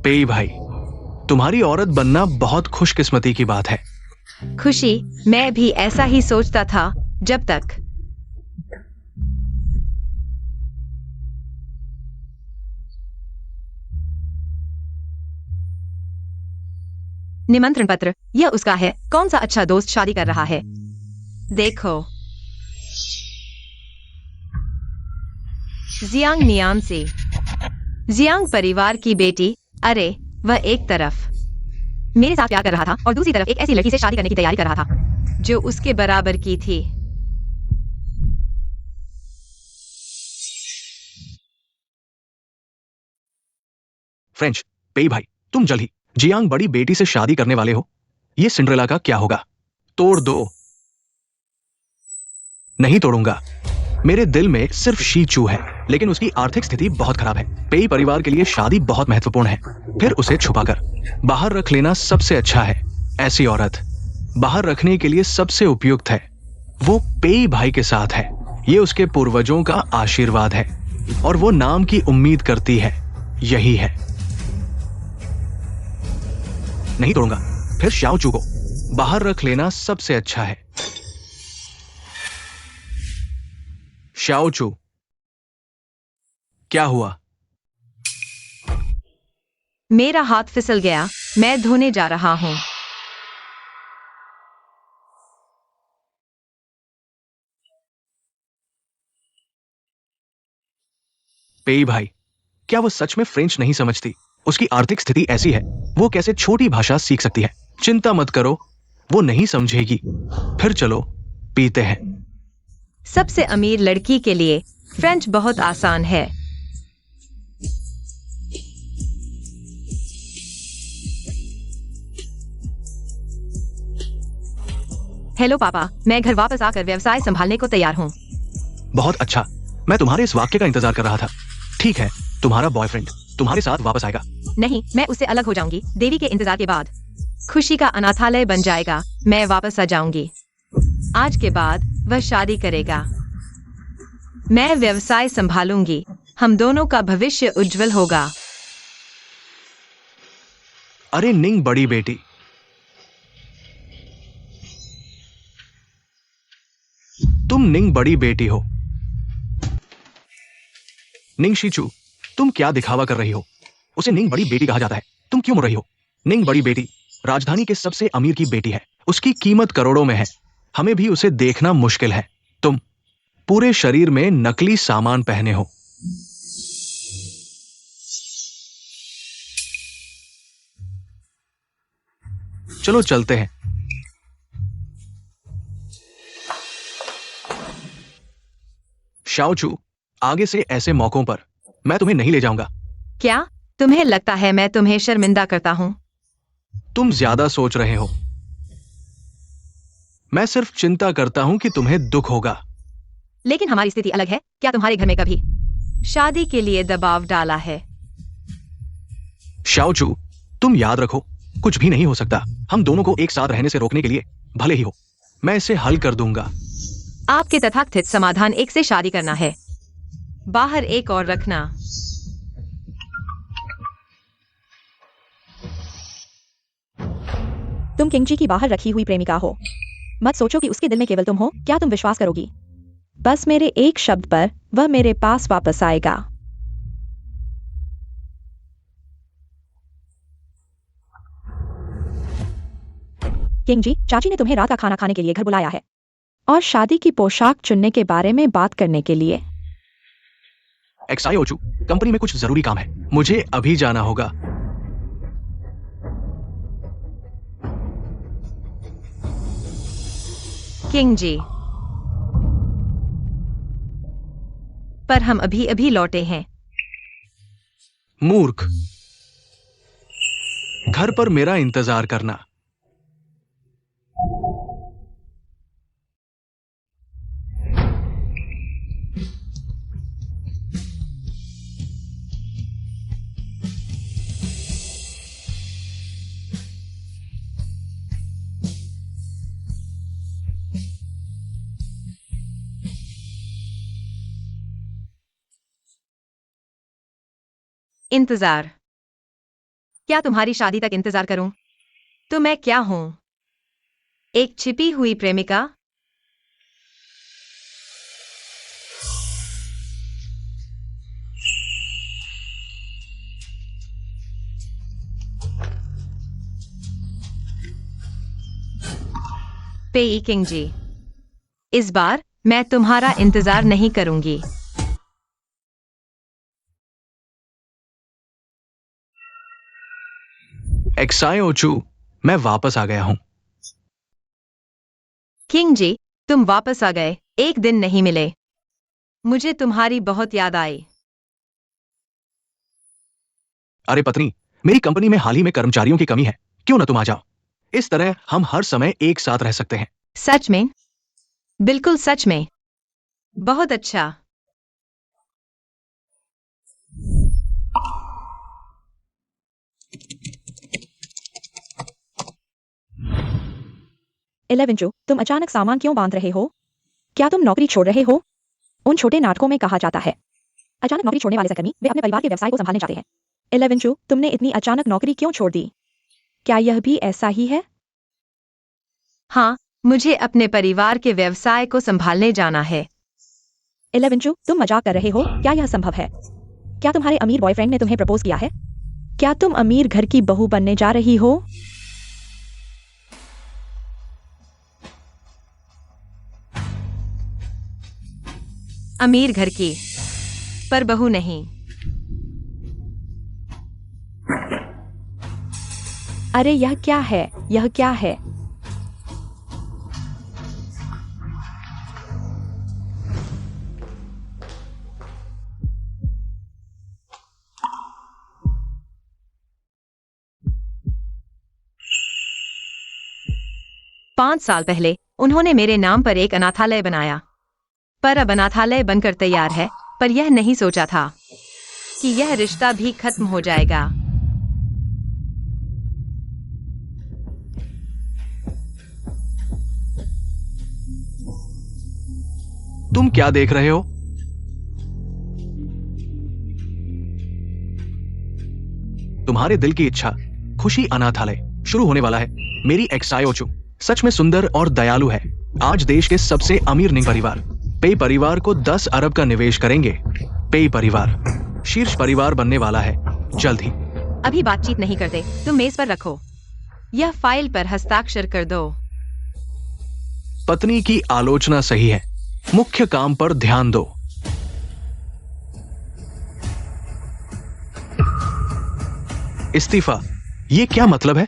पेई भाई, तुम्हारी औरत बनना बहुत खुशकिस्मती की बात है। खुशी, मैं भी ऐसा ही सोचता था जब तक निमंत्रण पत्र, यह उसका है। कौन सा अच्छा दोस्त शादी कर रहा है? देखो, जियांग नियांसी, जियांग परिवार की बेटी। अरे, वह एक तरफ मेरे साथ प्यार कर रहा था और दूसरी तरफ एक ऐसी लड़की से शादी करने की तैयारी कर रहा था जो उसके बराबर की थी। फ्रेंच, पेई भाई, तुम जल्द ही जियांग बड़ी बेटी से शादी करने वाले हो। ये सिंड्रेला का क्या होगा? तोड़ दो। नहीं तोड़ूंगा। मेरे दिल में सिर्फ शी चू है, लेकिन उसकी आर्थिक स्थिति बहुत खराब है। पेई परिवार के लिए शादी बहुत महत्वपूर्ण है। फिर उसे छुपाकर बाहर रख लेना सबसे अच्छा है। ऐसी औरत बाहर रखने के लिए सबसे उपयुक्त है। वो पेई भाई के साथ है। ये उसके पूर्वजों का आशीर्वाद है और वो नाम की उम्मीद करती है। यही है। नहीं तोड़ूंगा। फिर शाओ चू को बाहर रख लेना सबसे अच्छा है। शाओ चू, क्या हुआ? मेरा हाथ फिसल गया। मैं धोने जा रहा हूँ। पेई भाई, क्या वो सच में फ्रेंच नहीं समझती? उसकी आर्थिक स्थिति ऐसी है, वो कैसे छोटी भाषा सीख सकती है? चिंता मत करो, वो नहीं समझेगी। फिर चलो पीते हैं। सबसे अमीर लड़की के लिए फ्रेंच बहुत आसान है। हेलो पापा, मैं घर वापस आकर व्यवसाय संभालने को तैयार हूँ। बहुत अच्छा, मैं तुम्हारे इस वाक्य का इंतजार कर रहा था। ठीक है, तुम्हारा बॉयफ्रेंड तुम्हारे साथ वापस आएगा। नहीं, मैं उससे अलग हो जाऊंगी। देवी के इंतजार के बाद खुशी का अनाथालय बन जाएगा। मैं वापस आ जाऊंगी। आज के बाद वह शादी करेगा। मैं व्यवसाय संभालूंगी। हम दोनों का भविष्य उज्जवल होगा। अरे निंग बड़ी बेटी, तुम निंग बड़ी बेटी हो। निंग शीचू, तुम क्या दिखावा कर रही हो? उसे निंग बड़ी बेटी कहा जाता है, तुम क्यों मुड़ रही हो? निंग बड़ी बेटी राजधानी के सबसे अमीर की बेटी है। उसकी कीमत करोड़ों में है। हमें भी उसे देखना मुश्किल है। तुम पूरे शरीर में नकली सामान पहने हो। चलो चलते हैं। शाओचू, आगे से ऐसे मौकों पर मैं तुम्हें नहीं ले जाऊंगा। क्या तुम्हें लगता है मैं तुम्हें शर्मिंदा करता हूँ? तुम ज्यादा सोच रहे हो। मैं सिर्फ चिंता करता हूं कि तुम्हें दुख होगा। लेकिन हमारी स्थिति अलग है। क्या तुम्हारे घर में कभी शादी के लिए दबाव डाला है? शाओचू, तुम याद रखो, कुछ भी नहीं हो सकता। हम दोनों को एक साथ रहने से रोकने के लिए भले ही हो, मैं इसे हल कर दूंगा। आपके तथाकथित समाधान एक से शादी करना है। बाहर एक और रखना। तुम किंगजी की बाहर रखी हुई प्रेमिका हो। मत सोचो कि उसके दिल में केवल तुम हो। क्या तुम विश्वास करोगी? बस मेरे एक शब्द पर वह मेरे पास वापस आएगा। किंगजी, चाची ने तुम्हें रात का खाना खाने के लिए घर बुलाया है और शादी की पोशाक चुनने के बारे में बात करने के लिए। एक्सायोचू, कंपनी में कुछ जरूरी काम है, मुझे अभी जाना होगा। किंग जी, पर हम अभी अभी लौटे हैं। मूर्ख, घर पर मेरा इंतजार करना। इंतजार। क्या तुम्हारी शादी तक इंतजार करूं? तो मैं क्या हूं? एक छिपी हुई प्रेमिका? पेई किंग जी, इस बार मैं तुम्हारा इंतजार नहीं करूंगी। एक्साई ओचू, मैं वापस आ गया हूं। किंग जी, तुम वापस आ गए, एक दिन नहीं मिले। मुझे तुम्हारी बहुत याद आई। अरे पत्नी, मेरी कंपनी में हाल ही में कर्मचारियों की कमी है, क्यों ना तुम आ जाओ। इस तरह हम हर समय एक साथ रह सकते हैं। सच में? बिल्कुल सच में। बहुत अच्छा। इलेवन जो, तुम अचानक सामान क्यों बांध रहे हो? क्या तुम नौकरी छोड़ रहे हो? उन छोटे नाटकों में कहा जाता है, अचानक नौकरी छोड़ने वाले सहकर्मी वे अपने परिवार के व्यवसाय को संभालने चाहते हैं। इलेवन जो, तुमने इतनी अचानक नौकरी क्यों छोड़ दी? क्या यह भी ऐसा ही है? हाँ, मुझे अपने परिवार के व्यवसाय को संभालने जाना है। इलेवन जो, तुम मजाक कर रहे हो? क्या यह संभव है? क्या तुम्हारे अमीर बॉयफ्रेंड ने तुम्हें प्रपोज किया है? क्या तुम अमीर घर की बहू बनने जा रही हो? अमीर घर की, पर बहू नहीं। अरे यह क्या है? यह क्या है? पांच साल पहले उन्होंने मेरे नाम पर एक अनाथालय बनाया, पर अब अनाथालय बनकर तैयार है, पर यह नहीं सोचा था कि यह रिश्ता भी खत्म हो जाएगा। तुम क्या देख रहे हो? तुम्हारे दिल की इच्छा, खुशी अनाथालय शुरू होने वाला है। मेरी एक्साई ओचू सच में सुंदर और दयालु है। आज देश के सबसे अमीर निंग परिवार पेई परिवार को 10 अरब का निवेश करेंगे। पेई परिवार शीर्ष परिवार बनने वाला है जल्द ही। अभी बातचीत नहीं करते, तुम मेज पर रखो। यह फाइल पर हस्ताक्षर कर दो। पत्नी की आलोचना सही है, मुख्य काम पर ध्यान दो। इस्तीफा, ये क्या मतलब है?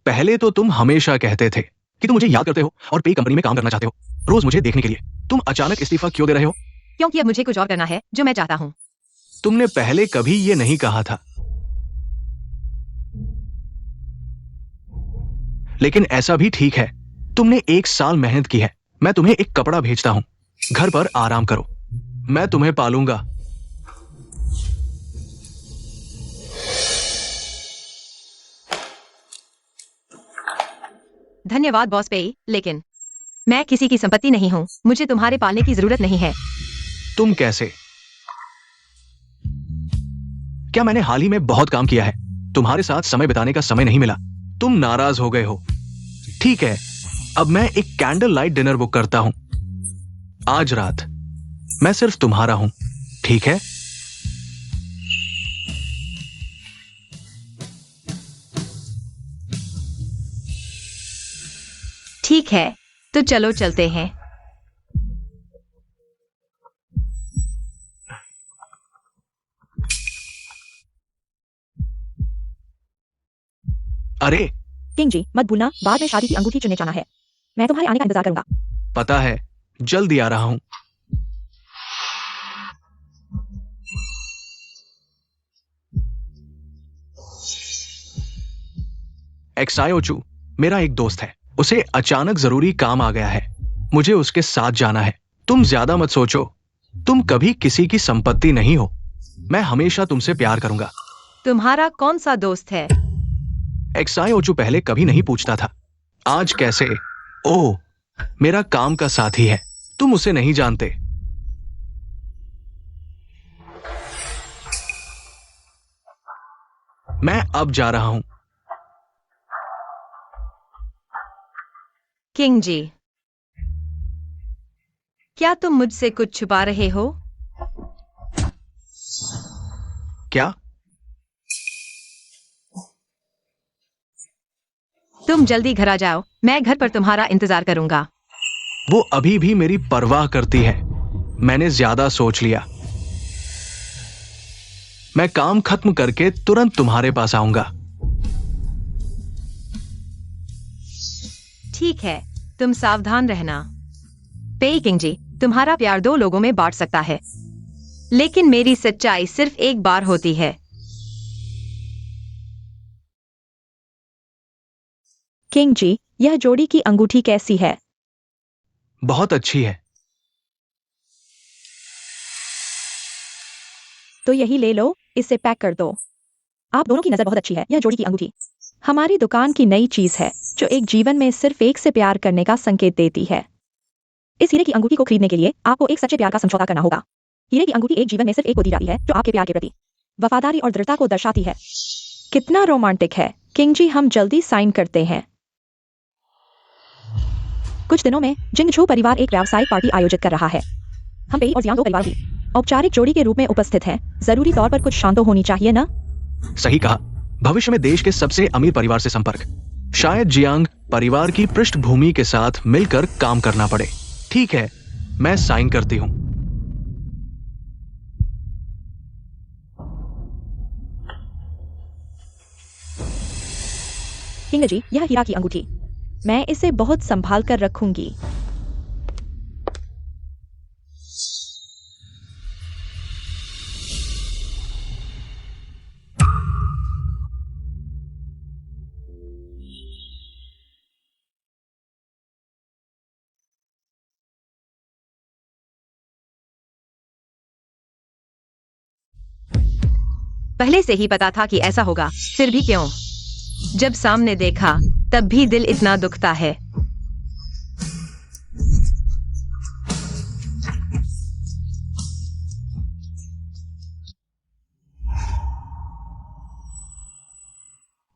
पहले तो तुम हमेशा कहते थे कि तुम मुझे याद करते हो और पे कंपनी में काम करना चाहते हो, रोज मुझे देखने के लिए। तुम अचानक इस्तीफा क्यों दे रहे हो? क्योंकि अब मुझे कुछ और करना है जो मैं चाहता हूँ। तुमने पहले कभी ये नहीं कहा था। लेकिन ऐसा भी ठीक है, तुमने 1 साल मेहनत की है। मैं तुम्हें एक कपड़ा भेजता हूं, घर पर आराम करो, मैं तुम्हें पालूंगा। धन्यवाद बॉस पेई, लेकिन मैं किसी की संपत्ति नहीं हूँ, मुझे तुम्हारे पालने की जरूरत नहीं है। तुम कैसे? क्या मैंने हाल ही में बहुत काम किया है, तुम्हारे साथ समय बिताने का समय नहीं मिला, तुम नाराज हो गए हो। ठीक है, अब मैं एक कैंडल लाइट डिनर बुक करता हूं आज रात। मैं सिर्फ तुम्हारा हूं, ठीक है? ठीक है, तो चलो चलते हैं। अरे किंग जी, मत भूलना बाद में शादी की अंगूठी चुनने जाना है। मैं तुम्हारे आने का इंतजार करूंगा। पता है, जल्दी आ रहा हूं। एक्सायोचू मेरा एक दोस्त है, उसे अचानक जरूरी काम आ गया है, मुझे उसके साथ जाना है। तुम ज्यादा मत सोचो, तुम कभी किसी की संपत्ति नहीं हो, मैं हमेशा तुमसे प्यार करूंगा। तुम्हारा कौन सा दोस्त है? एक्सायोचू पहले कभी नहीं पूछता था, आज कैसे? ओह, मेरा काम का साथी है, तुम उसे नहीं जानते। मैं अब जा रहा हूं। किंग जी, क्या तुम मुझसे कुछ छुपा रहे हो? क्या? तुम जल्दी घर आ जाओ, मैं घर पर तुम्हारा इंतजार करूंगा। वो अभी भी मेरी परवाह करती है। मैंने ज्यादा सोच लिया। मैं काम खत्म करके तुरंत तुम्हारे पास आऊंगा। ठीक है, तुम सावधान रहना। पेई किंग जी, तुम्हारा प्यार दो लोगों में बांट सकता है, लेकिन मेरी सच्चाई सिर्फ एक बार होती है। किंग जी, यह जोड़ी की अंगूठी कैसी है? बहुत अच्छी है। तो यही ले लो, इसे पैक कर दो। आप दोनों की नजर बहुत अच्छी है। यह जोड़ी की अंगूठी हमारी दुकान की नई चीज है, जो एक जीवन में सिर्फ एक से प्यार करने का संकेत देती है। इस हीरे की अंगूठी को खरीदने के लिए आपको एक सच्चे प्यार का समझौता करना होगा। हीरे की अंगूठी एक जीवन में सिर्फ एक को दी जाती है, जो आपके प्यार के प्रति वफादारी और दृढ़ता को दर्शाती है। कितना रोमांटिक है। किंग जी, हम जल्दी साइन करते हैं। कुछ दिनों में जिंगझू परिवार एक व्यावसायिक पार्टी आयोजित कर रहा है। हम पेई और जियांग दो परिवार भी औपचारिक जोड़ी के रूप में उपस्थित हैं। जरूरी तौर पर कुछ शांत तो होनी चाहिए ना? सही कहा। भविष्य में देश के सबसे अमीर परिवार से संपर्क। शायद जियांग परिवार की पृष्ठभूमि के साथ मिलकर काम करना पड़े। ठीक है, मैं साइन करती हूं। किंग जी, यह हीरा की अंगूठी मैं इसे बहुत संभाल कर रखूंगी। पहले से ही पता था कि ऐसा होगा, फिर भी क्यों? जब सामने देखा तब भी दिल इतना दुखता है।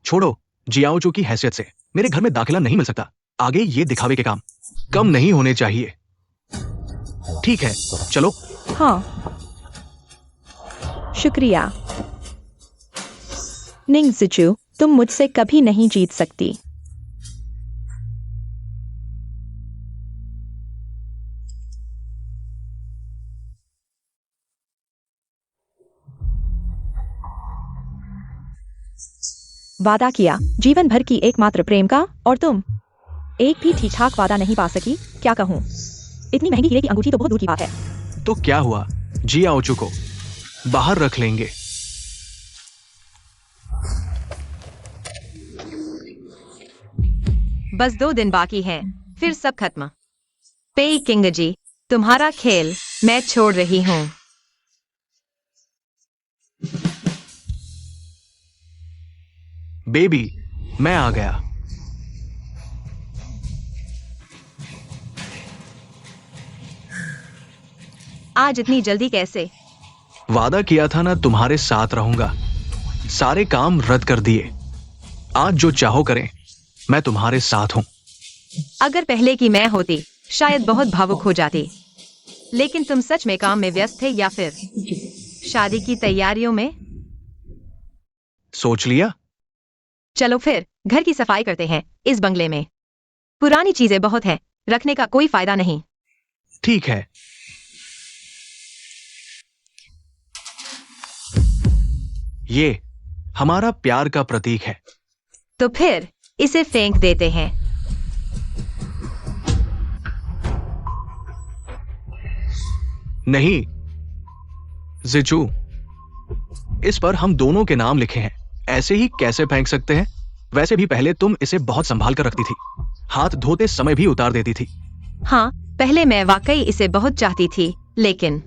छोड़ो, जियाओचू की हैसियत से मेरे घर में दाखिला नहीं मिल सकता। आगे ये दिखावे के काम कम नहीं होने चाहिए। ठीक है, चलो। हाँ, शुक्रिया। निंगज़िचू, तुम मुझसे कभी नहीं जीत सकती। वादा किया जीवन भर की एकमात्र प्रेम का, और तुम एक भी ठीक ठाक वादा नहीं पा सकी। क्या कहूँ, इतनी महंगी हीरे की अंगूठी तो बहुत दूर की बात है। तो क्या हुआ, जियाओचू को बाहर रख लेंगे। बस 2 दिन बाकी हैं, फिर सब खत्म। पेई किंग जी, तुम्हारा खेल मैं छोड़ रही हूँ। बेबी, मैं आ गया। आज इतनी जल्दी कैसे? वादा किया था ना, तुम्हारे साथ रहूंगा। सारे काम रद्द कर दिए। आज जो चाहो करें, मैं तुम्हारे साथ हूं। अगर पहले की मैं होती शायद बहुत भावुक हो जाती, लेकिन तुम सच में काम में व्यस्त थे या फिर शादी की तैयारियों में? सोच लिया। चलो फिर घर की सफाई करते हैं। इस बंगले में पुरानी चीजें बहुत हैं, रखने का कोई फायदा नहीं। ठीक है। ये हमारा प्यार का प्रतीक है। तो फिर इसे फेंक देते हैं। नहीं जिचू, इस पर हम दोनों के नाम लिखे हैं। ऐसे ही कैसे फेंक सकते हैं? वैसे भी पहले तुम इसे बहुत संभाल कर रखती थी, हाथ धोते समय भी उतार देती थी। हाँ, पहले मैं वाकई इसे बहुत चाहती थी, लेकिन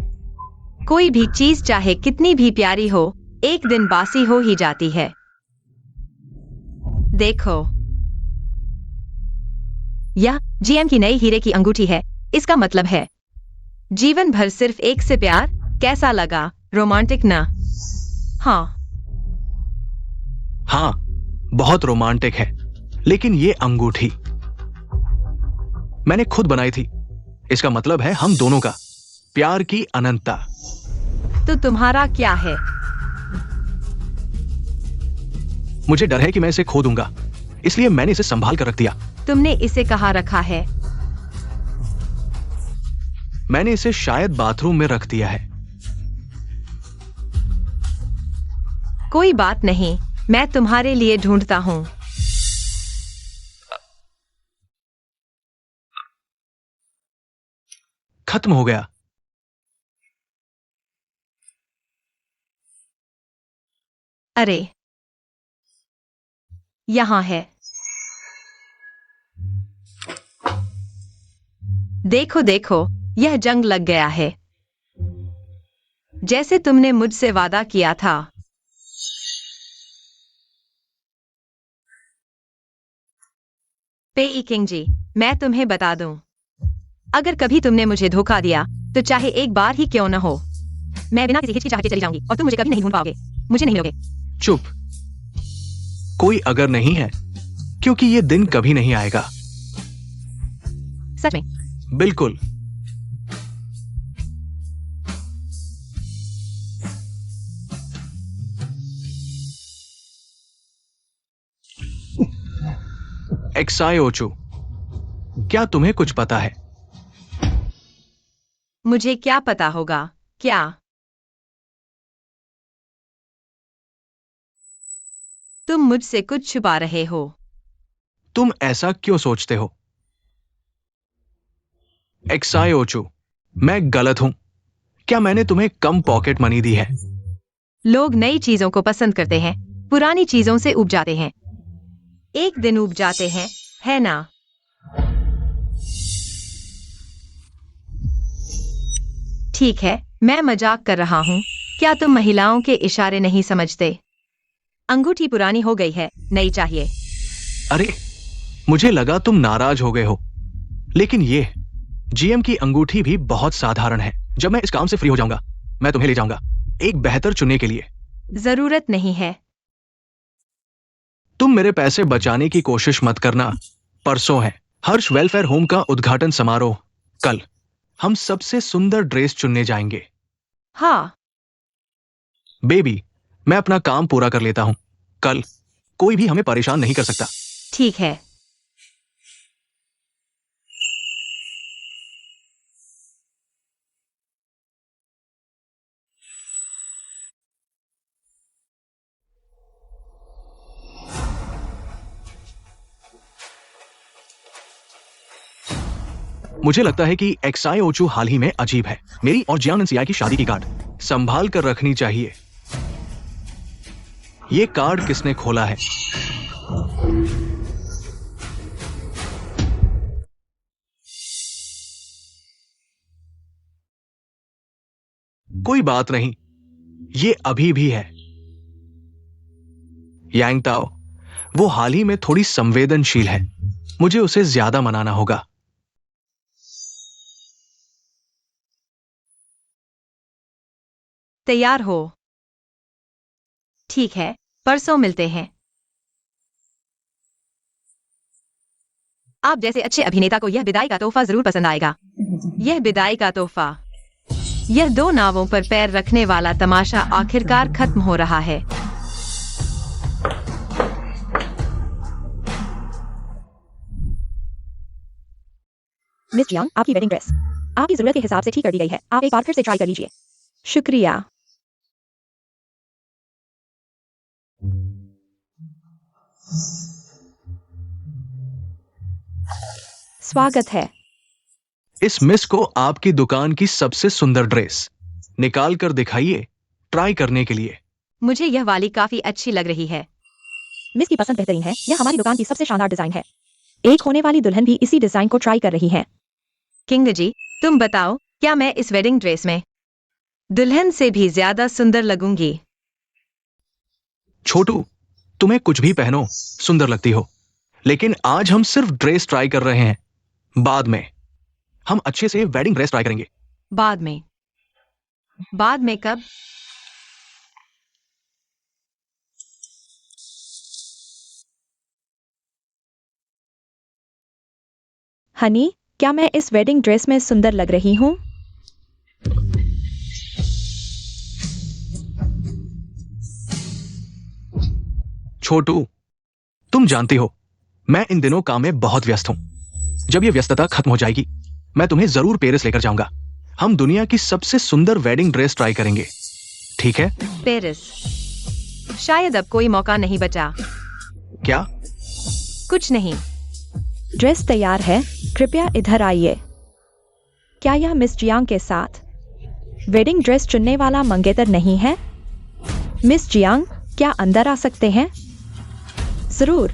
कोई भी चीज चाहे कितनी भी प्यारी हो, एक दिन बासी हो ही जाती है। देखो, यह जीएम की नई हीरे की अंगूठी है। इसका मतलब है जीवन भर सिर्फ एक से प्यार। कैसा लगा? रोमांटिक ना? हाँ, हाँ, बहुत रोमांटिक है। लेकिन ये अंगूठी मैंने खुद बनाई थी। इसका मतलब है हम दोनों का प्यार की अनंतता। तो तुम्हारा क्या है? मुझे डर है कि मैं इसे खो दूंगा, इसलिए मैंने इसे संभाल कर रख दिया। तुमने इसे कहाँ रखा है? मैंने इसे शायद बाथरूम में रख दिया है। कोई बात नहीं, मैं तुम्हारे लिए ढूंढता हूँ। खत्म हो गया। अरे, यहाँ है। देखो देखो, यह जंग लग गया है, जैसे तुमने मुझसे वादा किया था। पेई किंग जी, मैं तुम्हें बता दूं, अगर कभी तुमने मुझे धोखा दिया तो चाहे एक बार ही क्यों न हो, मैं बिना किसी हिचकिचाहट के चली जाऊंगी और तुम मुझे कभी नहीं ढूंढ पाओगे, मुझे नहीं मिलोगे। चुप। कोई अगर नहीं है, क्योंकि ये दिन कभी नहीं आएगा। सच में? बिल्कुल। एक्सायोचू, क्या तुम्हें कुछ पता है? मुझे क्या पता होगा? क्या? तुम मुझसे कुछ छुपा रहे हो? तुम ऐसा क्यों सोचते हो? एक्सायोचू, मैं गलत हूं? क्या मैंने तुम्हें कम पॉकेट मनी दी है? लोग नई चीजों को पसंद करते हैं, पुरानी चीजों से ऊब जाते हैं। एक दिन ऊब जाते हैं, है ना? ठीक है, मैं मजाक कर रहा हूँ। क्या तुम महिलाओं के इशारे नहीं समझते? अंगूठी पुरानी हो गई है, नई चाहिए। अरे, मुझे लगा तुम नाराज हो गए हो, लेकिन ये जीएम की अंगूठी भी बहुत साधारण है। जब मैं इस काम से फ्री हो जाऊंगा, मैं तुम्हें ले जाऊंगा एक बेहतर चुनने के लिए। जरूरत नहीं है। तुम मेरे पैसे बचाने की कोशिश मत करना। परसों है हर्ष वेलफेयर होम का उद्घाटन समारोह। कल हम सबसे सुंदर ड्रेस चुनने जाएंगे। हाँ, बेबी, मैं अपना काम पूरा कर लेता हूं। कल कोई भी हमें परेशान नहीं कर सकता। ठीक है। मुझे लगता है कि एक्साई ओचू हाल ही में अजीब है। मेरी और जियान सियाई की शादी की कार्ड संभाल कर रखनी चाहिए। ये कार्ड किसने खोला है? कोई बात नहीं, ये अभी भी है। यांग ताओ, वो हाल ही में थोड़ी संवेदनशील है। मुझे उसे ज्यादा मनाना होगा। तैयार हो? ठीक है, परसों मिलते हैं। आप जैसे अच्छे अभिनेता को यह विदाई का तोहफा जरूर पसंद आएगा। यह विदाई का तोहफा। यह दो नावों पर पैर रखने वाला तमाशा आखिरकार खत्म हो रहा है। मिस जियांग, आपकी वेडिंग ड्रेस आपकी जरूरत के हिसाब से ठीक कर दी गई है। आप एक बार फिर से ट्राई कर लीजिए। शुक्रिया। स्वागत है। इस मिस को आपकी दुकान की सबसे सुंदर ड्रेस निकाल कर दिखाइए, ट्राई करने के लिए। मुझे यह वाली काफी अच्छी लग रही है। मिस की पसंद बेहतरीन है। यह हमारी दुकान की सबसे शानदार डिजाइन है। एक होने वाली दुल्हन भी इसी डिजाइन को ट्राई कर रही है। किंग जी, तुम बताओ, क्या मैं इस वेडिंग ड्रेस में दुल्हन से भी ज्यादा सुंदर लगूंगी? छोटू, तुम्हें कुछ भी पहनो सुंदर लगती हो, लेकिन आज हम सिर्फ ड्रेस ट्राई कर रहे हैं। बाद में हम अच्छे से वेडिंग ड्रेस ट्राई करेंगे। बाद में? बाद में कब? हनी, क्या मैं इस वेडिंग ड्रेस में सुंदर लग रही हूँ? छोटू, तुम जानती हो मैं इन दिनों काम में बहुत व्यस्त हूं। जब ये व्यस्तता खत्म हो जाएगी मैं तुम्हें जरूर पेरिस लेकर जाऊंगा। हम दुनिया की सबसे सुंदर वेडिंग ड्रेस ट्राई करेंगे, ठीक है? पेरिस। शायद अब कोई मौका नहीं बचा। क्या? कुछ नहीं। ड्रेस तैयार है, कृपया इधर आइए। क्या यह मिस जियांग के साथ वेडिंग ड्रेस चुनने वाला मंगेतर नहीं है? मिस जियांग, क्या अंदर आ सकते हैं? जरूर।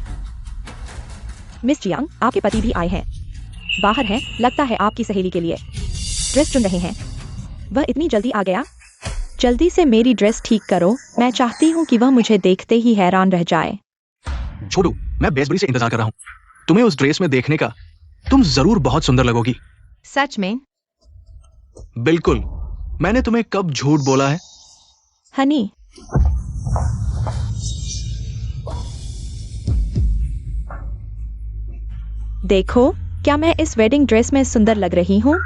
मिस जियांग, आपके पति भी आए हैं। बाहर हैं, लगता है आपकी सहेली के लिए ड्रेस चुन रहे हैं। वह इतनी जल्दी आ गया? जल्दी से मेरी ड्रेस ठीक करो, मैं चाहती हूँ कि वह मुझे देखते ही हैरान रह जाए। छोटू, मैं बेसब्री से इंतजार कर रहा हूं तुम्हें उस ड्रेस में देखने का। तुम जरूर बहुत सुंदर लगोगी। सच में? बिल्कुल। मैंने तुम्हें कब झूठ बोला है? हनी, देखो, क्या मैं इस वेडिंग ड्रेस में सुंदर लग रही हूँ?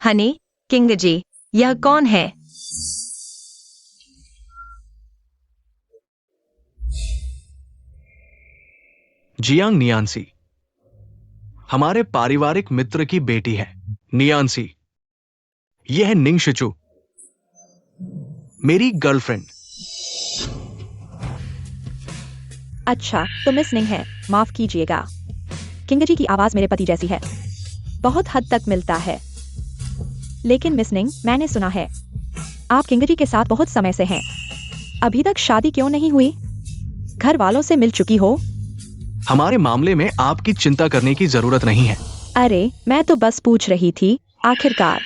हनी, किंग जी, यह कौन है? जियांग नियांसी, हमारे पारिवारिक मित्र की बेटी है। नियांसी, यह है निंग शिचू, मेरी गर्लफ्रेंड। अच्छा, तो मिस निंग है, माफ कीजिएगा। किंग जी की आवाज मेरे पति जैसी है, बहुत हद तक मिलता है। लेकिन मिस निंग, मैंने सुना है आप किंग जी के साथ बहुत समय से हैं। अभी तक शादी क्यों नहीं हुई? घर वालों से मिल चुकी हो? हमारे मामले में आपकी चिंता करने की जरूरत नहीं है। अरे, मैं तो बस पूछ रही थी। आखिरकार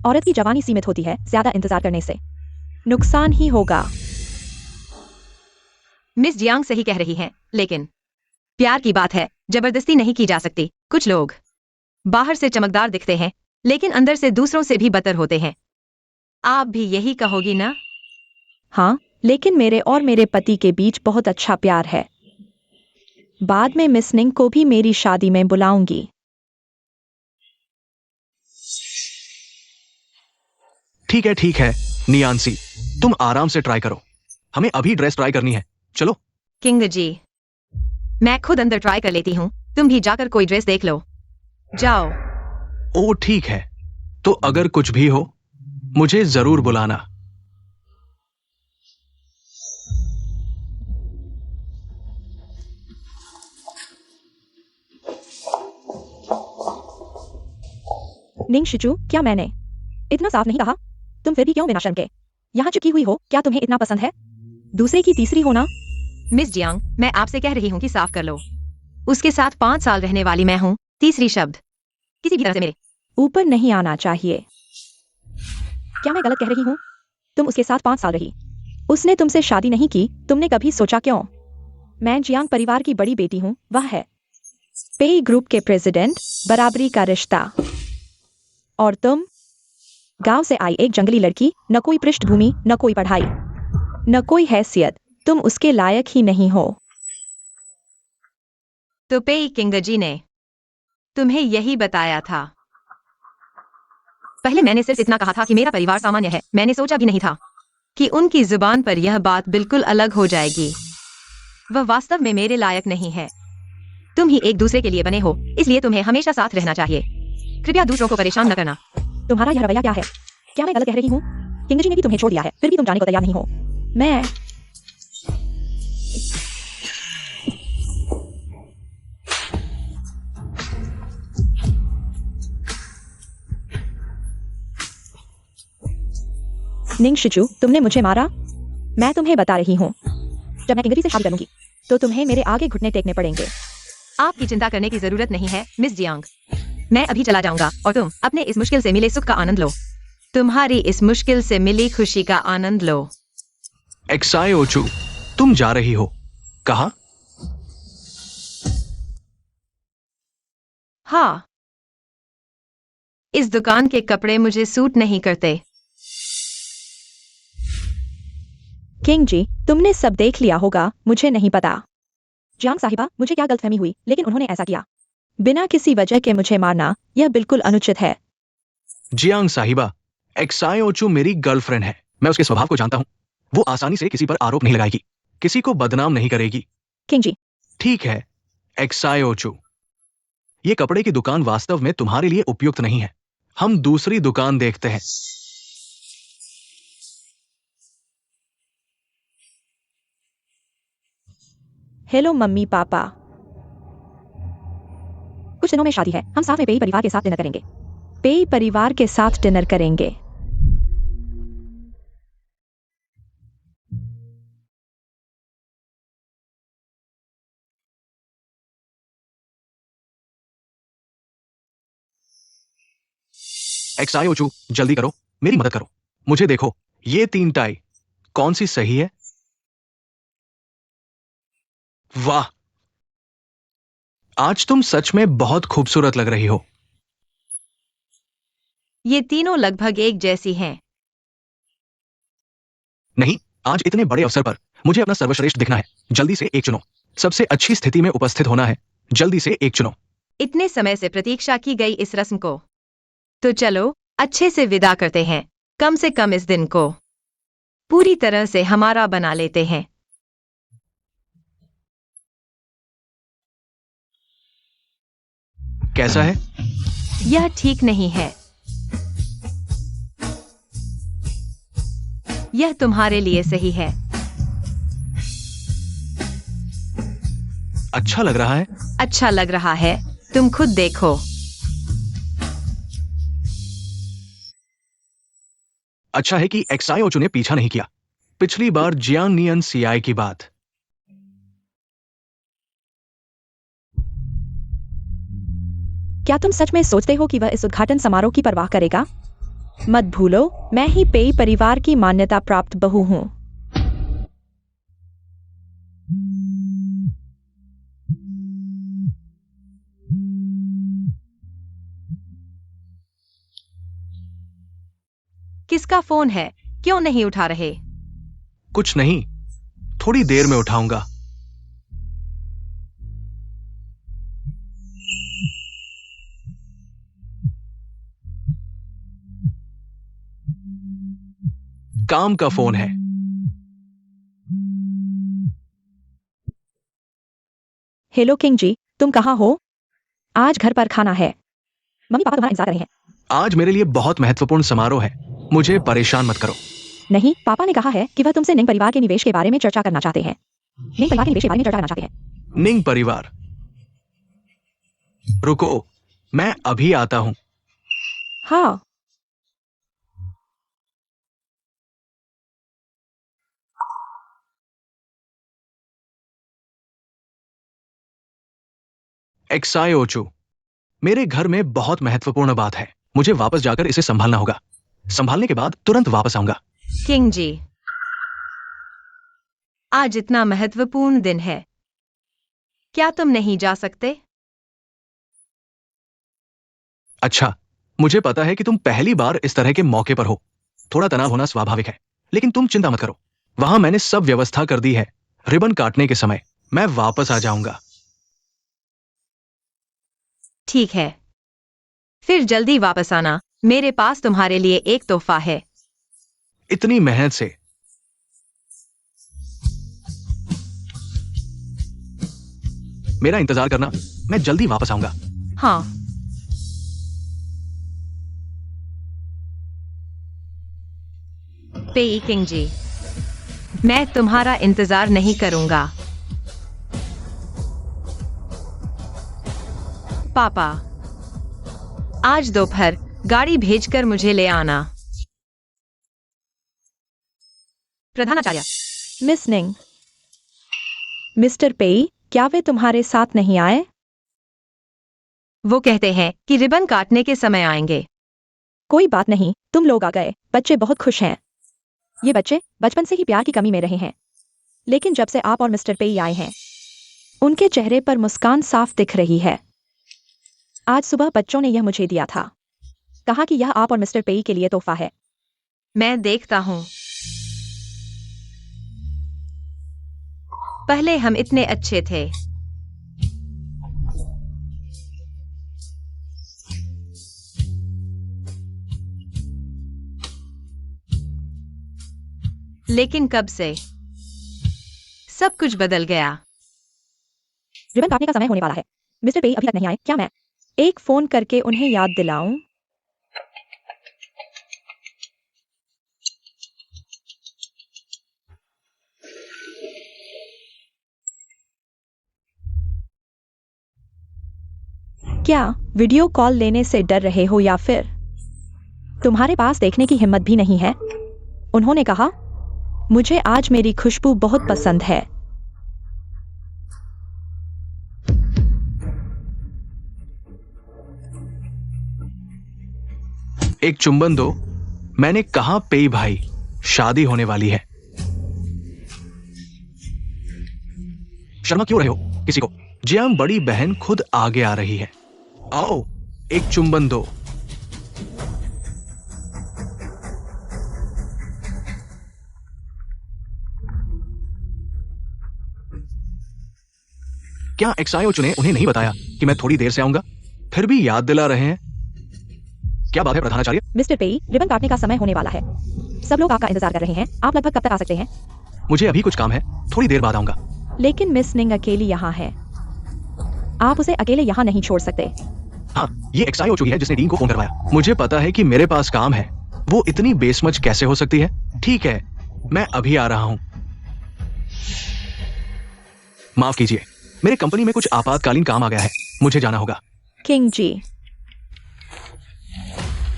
औरत की जवानी सीमित होती है, ज्यादा इंतजार करने से नुकसान ही होगा। मिस जियांग सही कह रही हैं, लेकिन प्यार की बात है, जबरदस्ती नहीं की जा सकती। कुछ लोग बाहर से चमकदार दिखते हैं, लेकिन अंदर से दूसरों से भी बदतर होते हैं। आप भी यही कहोगी ना? हाँ, लेकिन मेरे और मेरे पति के बीच बहुत अच्छा प्यार है। बाद में मिस निंग को भी मेरी शादी में बुलाऊंगी। ठीक है नियांसी, तुम आराम से ट्राई करो। हमें अभी ड्रेस ट्राई करनी है, चलो। किंग जी, मैं खुद अंदर ट्राई कर लेती हूँ, तुम भी जाकर कोई ड्रेस देख लो। जाओ। ओ ठीक है, तो अगर कुछ भी हो मुझे जरूर बुलाना। निंग शिचू, क्या मैंने इतना साफ नहीं कहा? तुम फिर भी क्यों बिना शर्म के यहाँ चिपकी हुई हो? क्या तुम्हें इतना पसंद है दूसरे की तीसरी होना? मिस जियांग, मैं आपसे कह रही हूँ कि साफ कर लो। उसके साथ 5 साल रहने वाली मैं हूँ। तीसरी शब्द किसी भी तरह से मेरे ऊपर नहीं आना चाहिए। क्या मैं गलत कह रही हूँ? तुम उसके साथ 5 साल रही, उसने तुमसे शादी नहीं की। तुमने कभी सोचा क्यों? मैं जियांग परिवार की बड़ी बेटी हूँ, वह है पेई ग्रुप के प्रेसिडेंट। बराबरी का रिश्ता। और तुम गांव से आई एक जंगली लड़की, न कोई पृष्ठभूमि, न कोई पढ़ाई, न कोई हैसियत। तुम उसके लायक ही नहीं हो। तो पेई किंग जी ने तुम्हें यही बताया था? पहले मैंने सिर्फ इतना कहा था कि मेरा परिवार सामान्य है। मैंने सोचा भी नहीं था कि उनकी जुबान पर यह बात बिल्कुल अलग हो जाएगी। वह वास्तव में मेरे लायक नहीं है। तुम ही एक दूसरे के लिए बने हो, इसलिए तुम्हें हमेशा साथ रहना चाहिए। कृपया दूसरों को परेशान न करना। तुम्हारा यह रवैया क्या है? क्या मैं गलत कह रही हूँ? किंग जी ने भी तुम्हें छोड़ दिया है, फिर भी तुम जाने को तैयार नहीं हो। मैं निंग शिचू, तुमने मुझे मारा। मैं तुम्हें बता रही हूँ, जब मैं किंगरी से शादी करूंगी तो तुम्हें मेरे आगे घुटने टेकने पड़ेंगे। आपकी चिंता करने की जरूरत नहीं है मिस जियांग। मैं अभी चला जाऊंगा और तुम अपने इस मुश्किल से मिले सुख का आनंद लो। तुम्हारी इस मुश्किल से मिली खुशी का आनंद लो। एक्साई ओचू, तुम जा रही हो? कहा? हाँ, इस दुकान के कपड़े मुझे सूट नहीं करते। किंग जी, तुमने सब देख लिया होगा, मुझे नहीं पता। जियांग साहिबा, मुझे क्या गलतफहमी हुई, लेकिन उन्होंने ऐसा किया। बिना किसी वजह के मुझे मारना, यह बिल्कुल अनुचित है। जियांग साहिबा, एक्साई ओचू मेरी गर्लफ्रेंड है। मैं उसके स्वभाव को जानता हूँ। वो आसानी से किसी पर आरोप नहीं लगाएगी, किसी को बदनाम नहीं करेगी। किंग जी, ठीक है एक्साई ओचू, ये कपड़े की दुकान वास्तव में तुम्हारे लिए उपयुक्त नहीं है। हम दूसरी दुकान देखते हैं। Hello mummy papa. कुछ दिनों में शादी है, हम साथ में पेई परिवार के साथ डिनर करेंगे। पेई परिवार के साथ डिनर करेंगे। एक्साई ओचू, जल्दी करो, मेरी मदद करो। मुझे देखो, ये 3 टाई कौन सी सही है? वाह, आज तुम सच में बहुत खूबसूरत लग रही हो। ये तीनों लगभग एक जैसी हैं। नहीं, आज इतने बड़े अवसर पर मुझे अपना सर्वश्रेष्ठ दिखना है। जल्दी से एक चुनो। सबसे अच्छी स्थिति में उपस्थित होना है। जल्दी से एक चुनो। इतने समय से प्रतीक्षा की गई इस रस्म को तो चलो अच्छे से विदा करते हैं। कम से कम इस दिन को पूरी तरह से हमारा बना लेते हैं। कैसा है? यह ठीक नहीं है। यह तुम्हारे लिए सही है। अच्छा लग रहा है। अच्छा लग रहा है, तुम खुद देखो। अच्छा है कि एक्साई ओचू ने पीछा नहीं किया। पिछली बार जियांग नियन सीआई की बात। क्या तुम सच में सोचते हो कि वह इस उद्घाटन समारोह की परवाह करेगा? मत भूलो, मैं ही पेई परिवार की मान्यता प्राप्त बहू हूँ। किसका फोन है? क्यों नहीं उठा रहे? कुछ नहीं, थोड़ी देर में उठाऊंगा। काम का फोन है। हेलो किंग जी, तुम कहाँ हो? आज घर पर खाना है। मम्मी पापा तुम्हारा इंतजार कर रहे हैं। आज मेरे लिए बहुत महत्वपूर्ण समारोह है। मुझे परेशान मत करो। नहीं, पापा ने कहा है कि वह तुमसे निंग परिवार के निवेश के बारे में चर्चा करना चाहते हैं। निंग परिवार के निवेश के बारे में चर्चा करना चाहते हैं। निंग परिवार, रुको, मैं अभी आता हूं। हाँ। एक्साई ओचू, मेरे घर में बहुत महत्वपूर्ण बात है। मुझे वापस जाकर इसे संभालना होगा। संभालने के बाद तुरंत वापस आऊंगा। किंग जी, आज इतना महत्वपूर्ण दिन है, क्या तुम नहीं जा सकते? अच्छा, मुझे पता है कि तुम पहली बार इस तरह के मौके पर हो। थोड़ा तनाव होना स्वाभाविक है, लेकिन तुम चिंता मत करो। वहां मैंने सब व्यवस्था कर दी है। रिबन काटने के समय मैं वापस आ जाऊंगा। ठीक है, फिर जल्दी वापस आना। मेरे पास तुम्हारे लिए एक तोहफा है। इतनी मेहनत से। मेरा इंतजार करना, मैं जल्दी वापस आऊंगा। हाँ। पेई किंग जी, मैं तुम्हारा इंतजार नहीं करूंगा। पापा, आज दोपहर गाड़ी भेजकर मुझे ले आना। प्रधानाचार्य। मिस निंग। मिस्टर पेई, क्या वे तुम्हारे साथ नहीं आए? वो कहते हैं कि रिबन काटने के समय आएंगे। कोई बात नहीं, तुम लोग आ गए। बच्चे बहुत खुश हैं। ये बच्चे बचपन से ही प्यार की कमी में रहे हैं, लेकिन जब से आप और मिस्टर पेई आए हैं, उनके चेहरे पर मुस्कान साफ दिख रही है। आज सुबह बच्चों ने यह मुझे दिया था। कहा कि यह आप और मिस्टर पेई के लिए तोहफा है। मैं देखता हूं। पहले हम इतने अच्छे थे। लेकिन कब से सब कुछ बदल गया। रिबन काटने का समय होने वाला है। मिस्टर पेई अभी तक नहीं आए। क्या मैं एक फोन करके उन्हें याद दिलाऊं? क्या वीडियो कॉल लेने से डर रहे हो या फिर तुम्हारे पास देखने की हिम्मत भी नहीं है? उन्होंने कहा, मुझे आज मेरी खुशबू बहुत पसंद है। एक चुंबन दो। मैंने कहा पेई भाई, शादी होने वाली है। शर्मा क्यों रहे हो किसी को? जियांग बड़ी बहन खुद आगे आ रही है। आओ, एक चुंबन दो। क्या एक्सआईओ ने उन्हें नहीं बताया कि मैं थोड़ी देर से आऊंगा? फिर भी याद दिला रहे हैं। क्या बात है प्रधानाचार्य? मिस्टर पेई, रिबन काटने का समय होने वाला है। सब लोग आपका इंतजार कर रहे हैं। आप लगभग कब तक आ सकते हैं? मुझे अभी कुछ काम है, थोड़ी देर बाद आऊंगा। लेकिन मिस निंग अकेली यहाँ है। आप उसे अकेले यहाँ नहीं छोड़ सकते। हाँ, ये एक्सआईओ चुकी है जिसने डीन को फोन करवाया। मुझे पता है कि मेरे पास काम है। वो इतनी बेसमझ कैसे हो सकती है? ठीक है, मैं अभी आ रहा हूं। माफ कीजिए, मेरे कंपनी में कुछ आपातकालीन काम आ गया है, मुझे जाना होगा। किंग जी,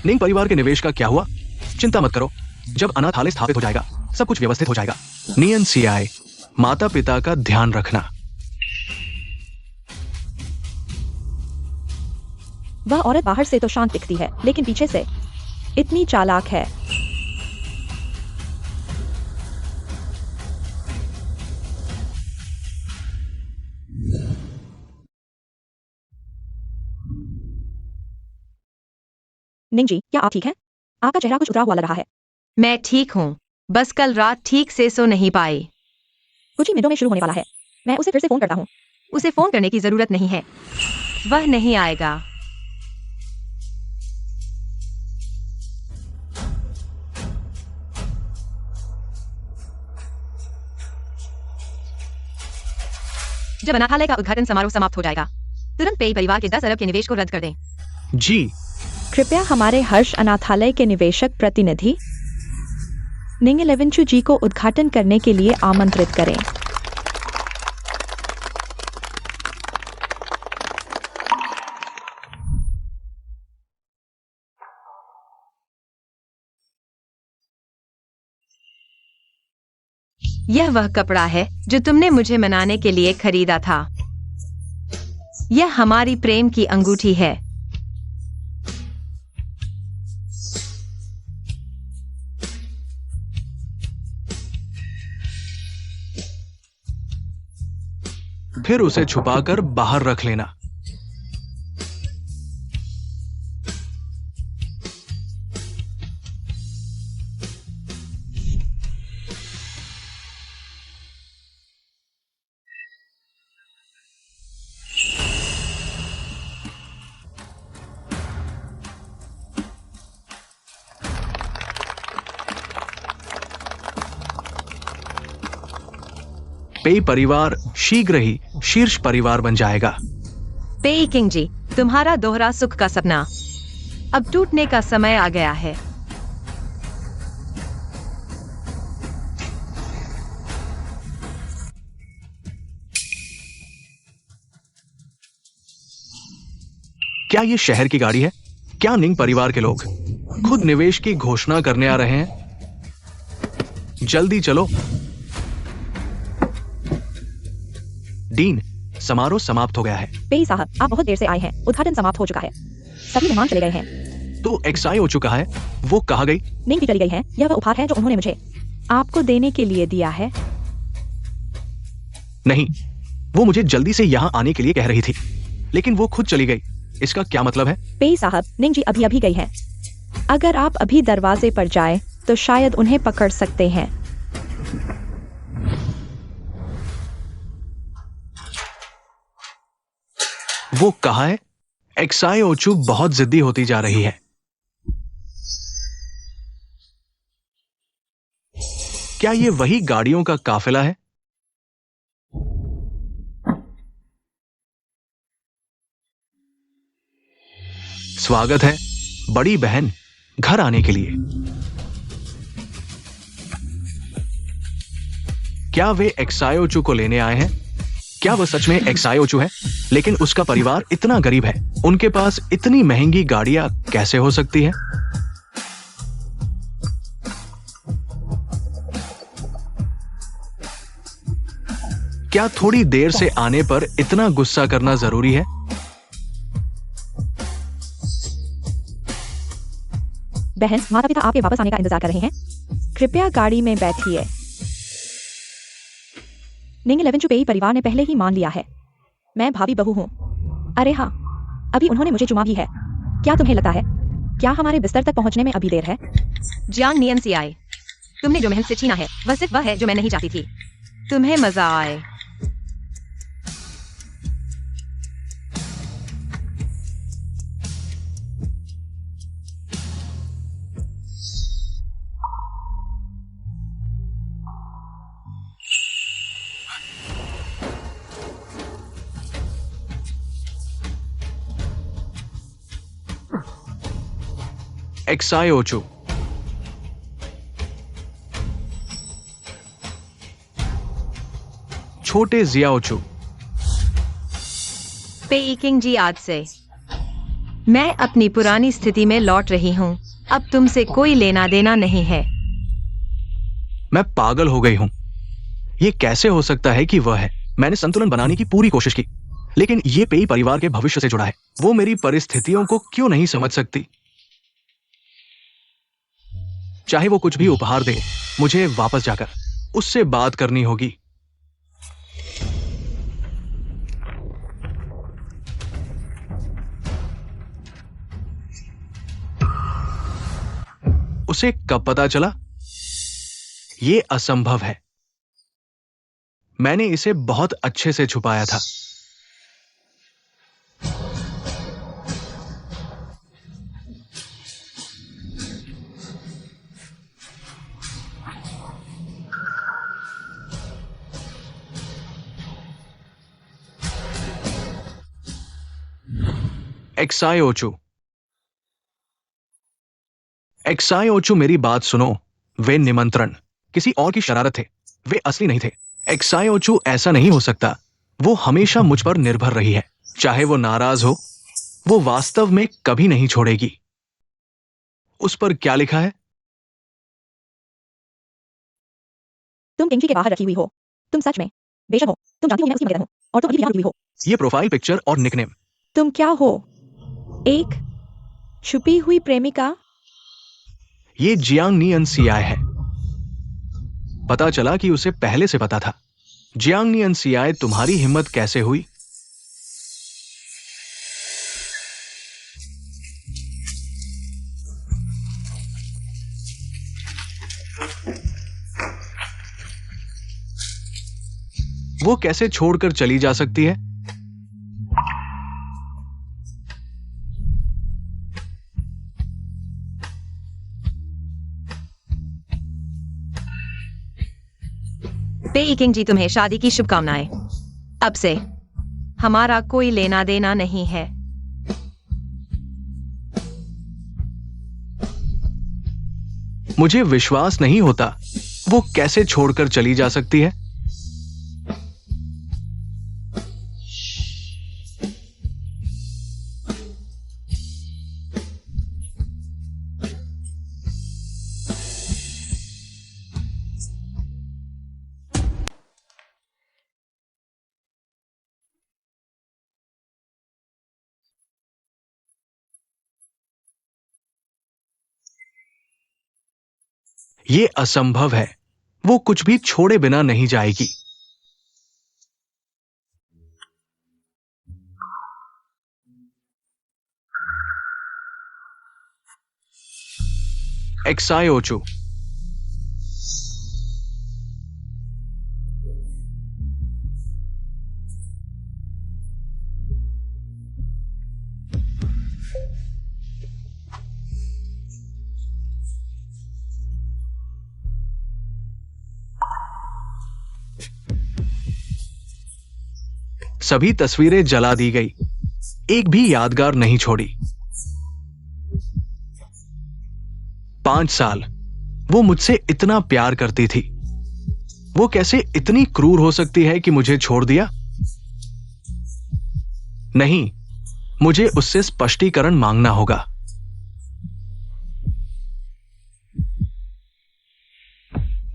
निंग परिवार के निवेश का क्या हुआ? चिंता मत करो, जब अनाथालय स्थापित हो जाएगा सब कुछ व्यवस्थित हो जाएगा। नियन सीआई, माता पिता का ध्यान रखना। वह औरत बाहर से तो शांत दिखती है, लेकिन पीछे से इतनी चालाक है। निंग जी, क्या आप ठीक हैं? आपका चेहरा कुछ उतरा हुआ लग रहा है। मैं ठीक हूँ, बस कल रात ठीक से सो नहीं पाई। कुछ ही मिनटों में शुरू होने वाला है। मैं उसे फिर से फोन करता हूँ। उसे फोन करने की जरूरत नहीं है, वह नहीं आएगा। जब अनाथालय का उद्घाटन समारोह समाप्त हो जाएगा, तुरंत पेई परिवार के 10 अरब के निवेश को रद्द कर दें। जी। कृपया हमारे हर्ष अनाथालय के निवेशक प्रतिनिधि निंग लेवेंचू जी को उद्घाटन करने के लिए आमंत्रित करें। यह वह कपड़ा है जो तुमने मुझे मनाने के लिए खरीदा था। यह हमारी प्रेम की अंगूठी है। फिर उसे छुपाकर बाहर रख लेना। पेई परिवार शीघ्र ही शीर्ष परिवार बन जाएगा। पेई किंग जी, तुम्हारा दोहरा सुख का सपना अब टूटने का समय आ गया है। क्या ये शहर की गाड़ी है? क्या निंग परिवार के लोग खुद निवेश की घोषणा करने आ रहे हैं? जल्दी चलो। डीन, समारोह समाप्त हो गया है। पेई साहब, आप बहुत देर से आए हैं। उद्घाटन समाप्त हो चुका है। सभी मेहमान चले गए हैं। तो एक्सआई हो चुका है, वो कहाँ गई? निंग भी चली गई है। यह वह उपहार है जो उन्होंने मुझे आपको देने के लिए दिया है। नहीं, वो मुझे जल्दी से यहाँ आने के लिए कह रही थी, लेकिन वो खुद चली गई। इसका क्या मतलब है? पेई साहब, निंग जी अभी अभी गई है। अगर आप अभी दरवाजे पर जाएं, तो शायद उन्हें पकड़ सकते हैं। वो कहाँ है? एक्साई ओचू बहुत जिद्दी होती जा रही है। क्या ये वही गाड़ियों का काफिला है? स्वागत है बड़ी बहन घर आने के लिए। क्या वे एक्सायोचू को लेने आए हैं? क्या वह सच में एक्सायोचू है? लेकिन उसका परिवार इतना गरीब है, उनके पास इतनी महंगी गाड़ियां कैसे हो सकती हैं? क्या थोड़ी देर से आने पर इतना गुस्सा करना जरूरी है? बहन, माता पिता आपके वापस आने का इंतजार कर रहे हैं। कृपया गाड़ी में बैठिए। निंग 11 पेई परिवार ने पहले ही मान लिया है। मैं भाभी बहू हूँ। अरे हाँ, अभी उन्होंने मुझे चुमा भी है। क्या तुम्हें लगता है क्या हमारे बिस्तर तक पहुंचने में अभी देर है? जियांग नियन सियाई, तुमने जो महल से छीना है वह सिर्फ वह है जो मैं नहीं चाहती थी। तुम्हें मजा आए। एक्सायोचू, छोटे जियाओचू, पेई किंग जी, आज से मैं अपनी पुरानी स्थिति में लौट रही हूँ। अब तुमसे कोई लेना देना नहीं है। मैं पागल हो गई हूं। ये कैसे हो सकता है कि वह है? मैंने संतुलन बनाने की पूरी कोशिश की, लेकिन ये पेई परिवार के भविष्य से जुड़ा है। वो मेरी परिस्थितियों को क्यों नहीं समझ सकती? चाहे वो कुछ भी उपहार दे, मुझे वापस जाकर उससे बात करनी होगी। उसे कब पता चला? ये असंभव है। मैंने इसे बहुत अच्छे से छुपाया था। एक्सायोचू, एक्सायोचू, मेरी बात सुनो। वे निमंत्रण किसी और की शरारत थे, वे असली नहीं थे। एक्सायोचू, ऐसा नहीं हो सकता। वो हमेशा मुझ पर निर्भर रही है। चाहे वो नाराज हो, वो वास्तव में कभी नहीं छोड़ेगी। उस पर क्या लिखा है? तुम किंगजी के बाहर रखी हुई हो। तुम सच में बेशक हो। तुम जानती हो मैं उसकी मदद हूँ और तुम अभी भी यहाँ रुकी हुई हो। ये प्रोफाइल पिक्चर और निकनेम। तुम क्या हो? एक छुपी हुई प्रेमिका? ये जियांग नियन सियाय है। पता चला कि उसे पहले से पता था। जियांग नियन सियाय, तुम्हारी हिम्मत कैसे हुई? वो कैसे छोड़कर चली जा सकती है? पेई किंग जी, तुम्हें शादी की शुभकामनाएं। अब से हमारा कोई लेना देना नहीं है। मुझे विश्वास नहीं होता। वो कैसे छोड़कर चली जा सकती है? ये असंभव है। वो कुछ भी छोड़े बिना नहीं जाएगी। एक्सायोचू, सभी तस्वीरें जला दी गई, एक भी यादगार नहीं छोड़ी। 5 साल वो मुझसे इतना प्यार करती थी, वो कैसे इतनी क्रूर हो सकती है कि मुझे छोड़ दिया? नहीं, मुझे उससे स्पष्टीकरण मांगना होगा।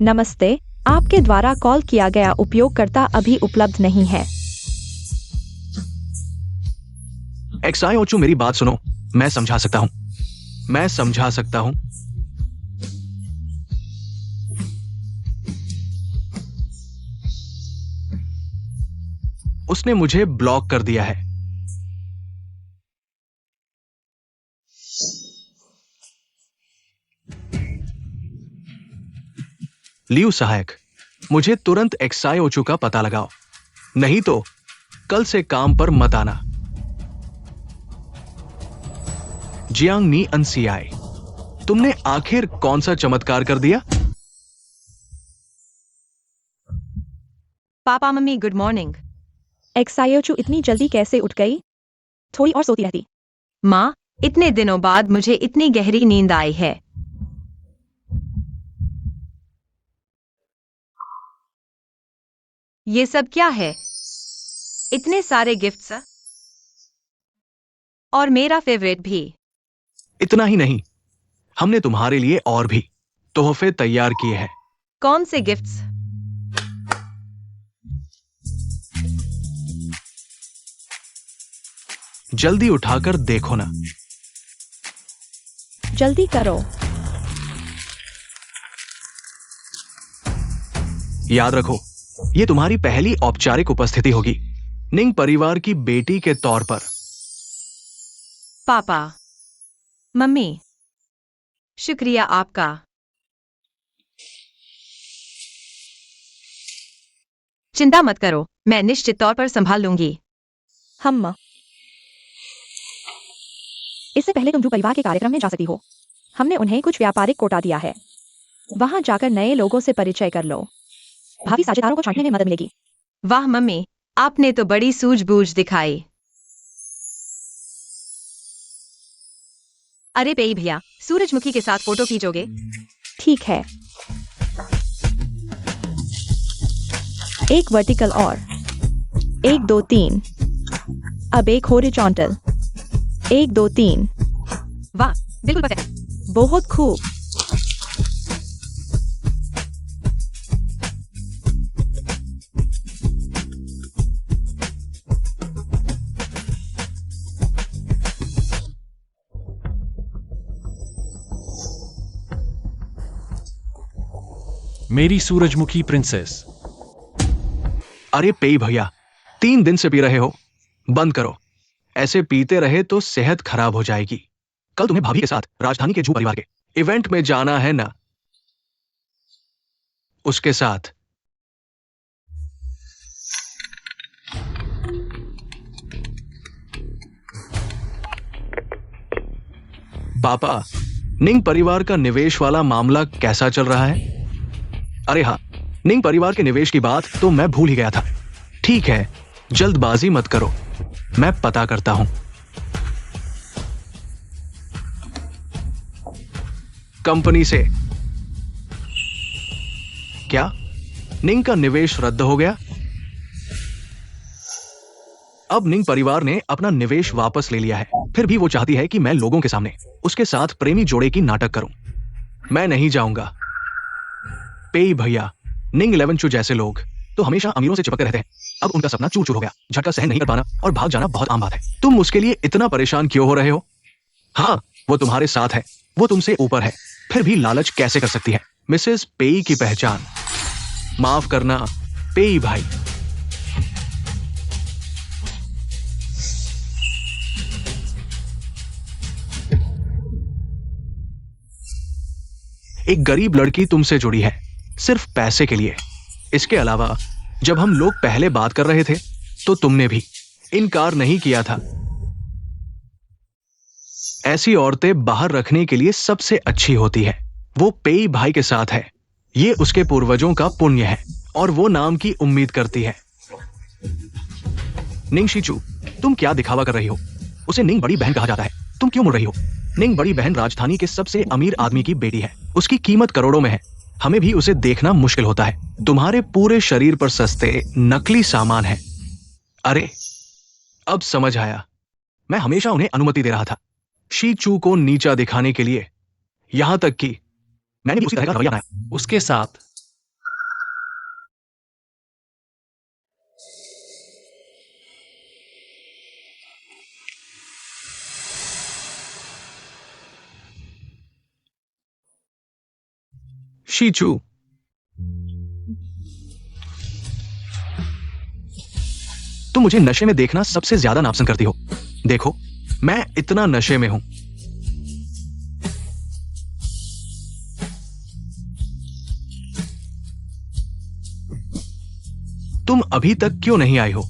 नमस्ते, आपके द्वारा कॉल किया गया उपयोगकर्ता अभी उपलब्ध नहीं है। XIOCHU, मेरी बात सुनो। मैं समझा सकता हूं, मैं समझा सकता हूं। उसने मुझे ब्लॉक कर दिया है। लियू सहायक, मुझे तुरंत XIOCHU का पता लगाओ, नहीं तो कल से काम पर मत आना। जियांग नी अनसियाई, तुमने आखिर कौन सा चमत्कार कर दिया? Papa mummy good morning. XIOCHU इतनी जल्दी कैसे उठ गई? थोड़ी और सोती रहती। माँ, इतने दिनों बाद मुझे इतनी गहरी नींद आई है। ये सब क्या है? इतने सारे गिफ्ट्स और मेरा फेवरेट भी। इतना ही नहीं, हमने तुम्हारे लिए और भी तोहफे तैयार किए हैं। कौन से गिफ्ट्स? जल्दी उठाकर देखो ना। जल्दी करो। याद रखो, ये तुम्हारी पहली औपचारिक उपस्थिति होगी निंग परिवार की बेटी के तौर पर। पापा मम्मी, शुक्रिया आपका। चिंता मत करो, मैं निश्चित तौर पर संभाल लूंगी। हम इससे पहले तुम जो परिवार के कार्यक्रम में जा सकती हो, हमने उन्हें कुछ व्यापारिक कोटा दिया है। वहां जाकर नए लोगों से परिचय कर लो, भावी साझेदारों को छांटने में मदद मिलेगी। वाह मम्मी, आपने तो बड़ी सूझबूझ दिखाई। अरे पेई भैया, सूरजमुखी के साथ फोटो खींचोगे? ठीक है, एक वर्टिकल और 1 2 3। अब एक हॉरिजॉन्टल 1 2 3। वाह, बिल्कुल परफेक्ट। बहुत खूब। मेरी सूरजमुखी प्रिंसेस। अरे पेई भैया, 3 दिन से पी रहे हो, बंद करो। ऐसे पीते रहे तो सेहत खराब हो जाएगी। कल तुम्हें भाभी के साथ राजधानी के जू परिवार के इवेंट में जाना है ना? उसके साथ। पापा, निंग परिवार का निवेश वाला मामला कैसा चल रहा है? अरे हाँ, निंग परिवार के निवेश की बात तो मैं भूल ही गया था। ठीक है, जल्दबाजी मत करो, मैं पता करता हूं। कंपनी से क्या निंग का निवेश रद्द हो गया? अब निंग परिवार ने अपना निवेश वापस ले लिया है। फिर भी वो चाहती है कि मैं लोगों के सामने उसके साथ प्रेमी जोड़े की नाटक करूं। मैं नहीं जाऊंगा। पेई भैया, निंग 11 जैसे लोग तो हमेशा अमीरों से चिपके रहते हैं। अब उनका सपना चूर चूर हो गया। झटका सहन नहीं कर पाना और भाग जाना बहुत आम बात है। तुम उसके लिए इतना परेशान क्यों हो रहे हो? हाँ, वो तुम्हारे साथ है, वो तुमसे ऊपर है, फिर भी लालच कैसे कर सकती है? मिसेस पेई की पहचान। माफ करना पेई भाई। एक गरीब लड़की तुमसे जुड़ी है सिर्फ पैसे के लिए। इसके अलावा जब हम लोग पहले बात कर रहे थे तो तुमने भी इनकार नहीं किया था। ऐसी औरतें बाहर रखने के लिए सबसे अच्छी होती है। वो पेई भाई के साथ है, ये उसके पूर्वजों का पुण्य है और वो नाम की उम्मीद करती है। निंग शीचू, तुम क्या दिखावा कर रही हो? उसे निंग बड़ी बहन कहा जाता है, तुम क्यों मुड़ रही हो? निंग बड़ी बहन राजधानी के सबसे अमीर आदमी की बेटी है, उसकी कीमत करोड़ों में है। हमें भी उसे देखना मुश्किल होता है। तुम्हारे पूरे शरीर पर सस्ते नकली सामान है। अरे अब समझ आया, मैं हमेशा उन्हें अनुमति दे रहा था शीचू को नीचा दिखाने के लिए, यहां तक कि मैंने भी उसी तरह का रवैया अपनाया उसके साथ। शीचू, तुम मुझे नशे में देखना सबसे ज्यादा नापसंद करती हो। देखो, मैं इतना नशे में हूं। तुम अभी तक क्यों नहीं आई हो?